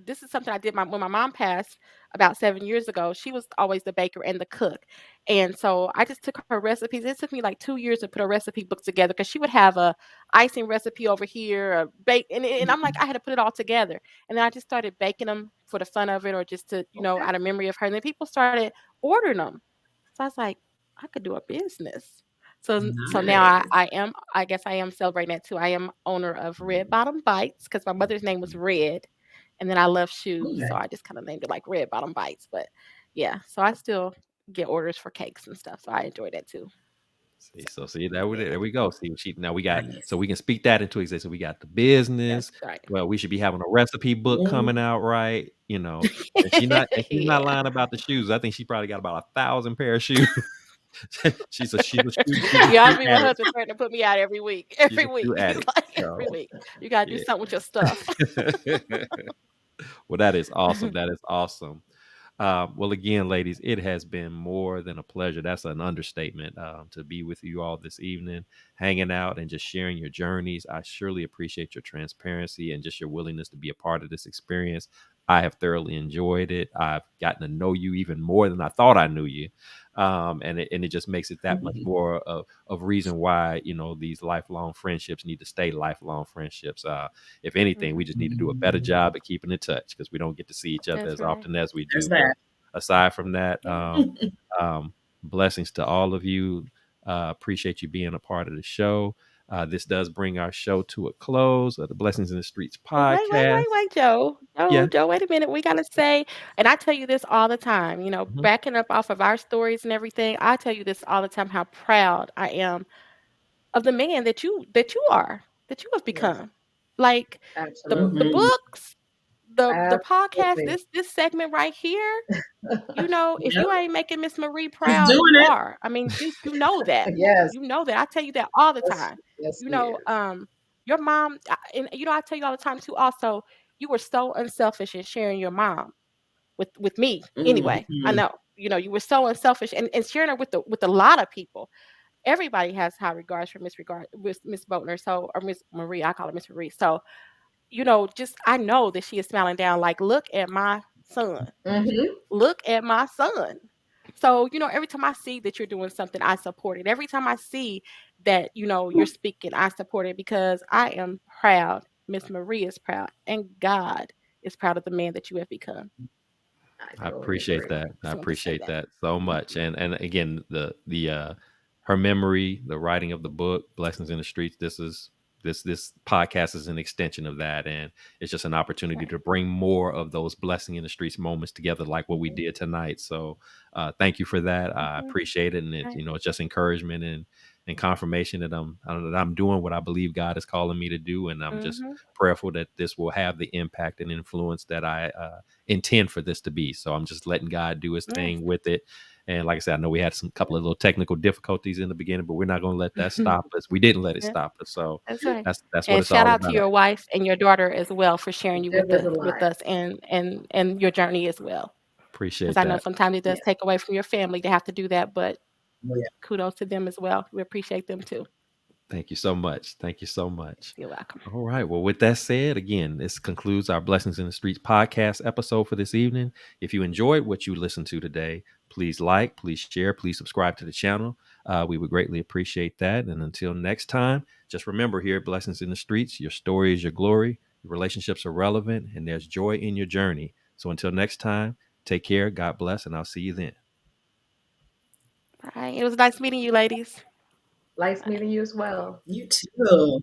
[SPEAKER 2] this is something I did when my mom passed about 7 years ago. She was always the baker and the cook, and so I just took her recipes. It took me like 2 years to put a recipe book together because she would have a icing recipe over here, a bake, and I'm like, I had to put it all together, and then I just started baking them for the fun of it, or just to
[SPEAKER 4] Okay.
[SPEAKER 2] out of memory of her. And then people started ordering them, so I was like, I could do a business. So now
[SPEAKER 3] Nice.
[SPEAKER 2] I guess I am celebrating that too. I am owner of Red Bottom Bites because my mother's name was Red, and then I love shoes, so
[SPEAKER 3] Okay.
[SPEAKER 2] I just kind of named it like Red Bottom Bites. But yeah, so I still get orders for cakes and stuff, so I enjoy that too.
[SPEAKER 1] see, so see there we go. See, now we got so
[SPEAKER 3] Nice.
[SPEAKER 1] we can speak that into existence. So we got the
[SPEAKER 2] That's
[SPEAKER 1] business.
[SPEAKER 2] right.
[SPEAKER 1] Well, we should be having a recipe book
[SPEAKER 3] Mhm.
[SPEAKER 1] coming out, right? And she's not
[SPEAKER 2] Yeah.
[SPEAKER 1] lying about the shoes. I think she probably got about 1,000 pair of shoes. She's a
[SPEAKER 2] Yeah, I
[SPEAKER 1] shoe
[SPEAKER 2] mean, my
[SPEAKER 1] addict.
[SPEAKER 2] husband threatened to put me out every week.
[SPEAKER 1] She's
[SPEAKER 2] Every
[SPEAKER 1] a shoe
[SPEAKER 2] week. He's
[SPEAKER 1] addict.
[SPEAKER 2] like, every
[SPEAKER 1] So
[SPEAKER 2] week. You gotta do
[SPEAKER 1] yeah.
[SPEAKER 2] something with your stuff.
[SPEAKER 1] Well, that is awesome. That is awesome. Well, again, ladies, it has been more than a pleasure. That's an understatement to be with you all this evening, hanging out and just sharing your journeys. I surely appreciate your transparency and just your willingness to be a part of this experience. I have thoroughly enjoyed it. I've gotten to know you even more than I thought I knew you. And it just makes it that much more of reason why, these lifelong friendships need to stay lifelong friendships. If anything, we just need to do a better job at keeping in touch, because we don't get to see each other
[SPEAKER 2] That's
[SPEAKER 1] as
[SPEAKER 2] right.
[SPEAKER 1] often as we
[SPEAKER 3] There's
[SPEAKER 1] do. But
[SPEAKER 3] that.
[SPEAKER 1] aside from that,
[SPEAKER 2] Yeah.
[SPEAKER 1] blessings to all of you. Appreciate you being a part of the show. This does bring our show to a close of the Blessings in the Streets
[SPEAKER 2] Well,
[SPEAKER 1] podcast.
[SPEAKER 2] wait, Joe.
[SPEAKER 1] Yeah.
[SPEAKER 2] Joe, wait a minute. We gotta say, and I tell you this all the time,
[SPEAKER 1] Mhm.
[SPEAKER 2] backing up off of our stories and everything, I tell you this all the time, how proud I am of the man that you are, that you have
[SPEAKER 4] Yes,
[SPEAKER 2] become. Like the
[SPEAKER 4] absolutely.
[SPEAKER 2] books, the podcast,
[SPEAKER 4] Absolutely.
[SPEAKER 2] this segment right here, if
[SPEAKER 3] Yep.
[SPEAKER 2] you ain't making Miss Marie
[SPEAKER 3] He's
[SPEAKER 2] proud,
[SPEAKER 3] doing
[SPEAKER 2] who
[SPEAKER 3] it.
[SPEAKER 2] are? I mean, you know that.
[SPEAKER 4] Yes,
[SPEAKER 2] You know that. I tell you that all the
[SPEAKER 4] yes,
[SPEAKER 2] time.
[SPEAKER 4] yes,
[SPEAKER 2] You
[SPEAKER 4] he
[SPEAKER 2] know,
[SPEAKER 4] is.
[SPEAKER 2] your mom, and I tell you all the time too. Also, you were so unselfish in sharing your mom with me. Anyway, I
[SPEAKER 3] Mhm.
[SPEAKER 2] know. You were so unselfish and sharing her with a lot of people. Everybody has high regards for Miss Boatner, or Miss Marie. I call her Miss Marie. So, just I know that she is smiling down like, look at my son.
[SPEAKER 4] Mm-hmm.
[SPEAKER 2] Look at my son. So, every time I see that you're doing something, I support it. Every time I see that, you're speaking, I support it, because I am proud. Miss Marie is proud, and God is proud of the man that you have become.
[SPEAKER 4] I
[SPEAKER 1] I
[SPEAKER 4] totally
[SPEAKER 1] appreciate
[SPEAKER 4] agree.
[SPEAKER 1] that. I
[SPEAKER 2] Just want to say
[SPEAKER 1] appreciate
[SPEAKER 2] that.
[SPEAKER 1] that so much. And again, the her memory, the writing of the book, Blessings in the Streets, this podcast is an extension of that. And it's just an opportunity
[SPEAKER 2] Right.
[SPEAKER 1] to bring more of those blessing in the streets moments together, like what we
[SPEAKER 4] Mhm.
[SPEAKER 1] did tonight. So thank you for that. I
[SPEAKER 2] Mhm.
[SPEAKER 1] appreciate it. And
[SPEAKER 2] Right.
[SPEAKER 1] it's just encouragement and confirmation that I'm doing what I believe God is calling me to do. And I'm just
[SPEAKER 2] Mhm.
[SPEAKER 1] prayerful that this will have the impact and influence that I intend for this to be. So I'm just letting God do his
[SPEAKER 2] Yes.
[SPEAKER 1] thing with it. And like I said, I know we had some couple of little technical difficulties in the beginning, but we're not going to let that stop us. We didn't let it
[SPEAKER 2] Yeah,
[SPEAKER 1] stop us. So
[SPEAKER 2] that's right.
[SPEAKER 1] that's what
[SPEAKER 2] And
[SPEAKER 1] it's
[SPEAKER 2] shout
[SPEAKER 1] all
[SPEAKER 2] out to
[SPEAKER 1] about.
[SPEAKER 2] your wife and your daughter as well for sharing you
[SPEAKER 4] The
[SPEAKER 2] with
[SPEAKER 4] devil is a
[SPEAKER 2] with
[SPEAKER 4] liar.
[SPEAKER 2] us, and your journey as well. Because
[SPEAKER 1] Appreciate
[SPEAKER 2] I know
[SPEAKER 1] that.
[SPEAKER 2] sometimes it does
[SPEAKER 4] Yes.
[SPEAKER 2] take away from your family to have to do that, but
[SPEAKER 3] Oh, yeah.
[SPEAKER 2] kudos to them as well. We appreciate them too.
[SPEAKER 1] Thank you so much. Thank you so much.
[SPEAKER 2] You're welcome.
[SPEAKER 1] All right. Well, with that said, again, this concludes our Blessings in the Streets podcast episode for this evening. If you enjoyed what you listened to today, please like, please share, please subscribe to the channel. We would greatly appreciate that. And until next time, just remember here at Blessings in the Streets, your story is your glory, your relationships are relevant, and there's joy in your journey. So until next time, take care, God bless, and I'll see you then.
[SPEAKER 2] Bye. It was nice meeting you, ladies.
[SPEAKER 4] Nice
[SPEAKER 2] Bye.
[SPEAKER 4] meeting you as well.
[SPEAKER 3] You too.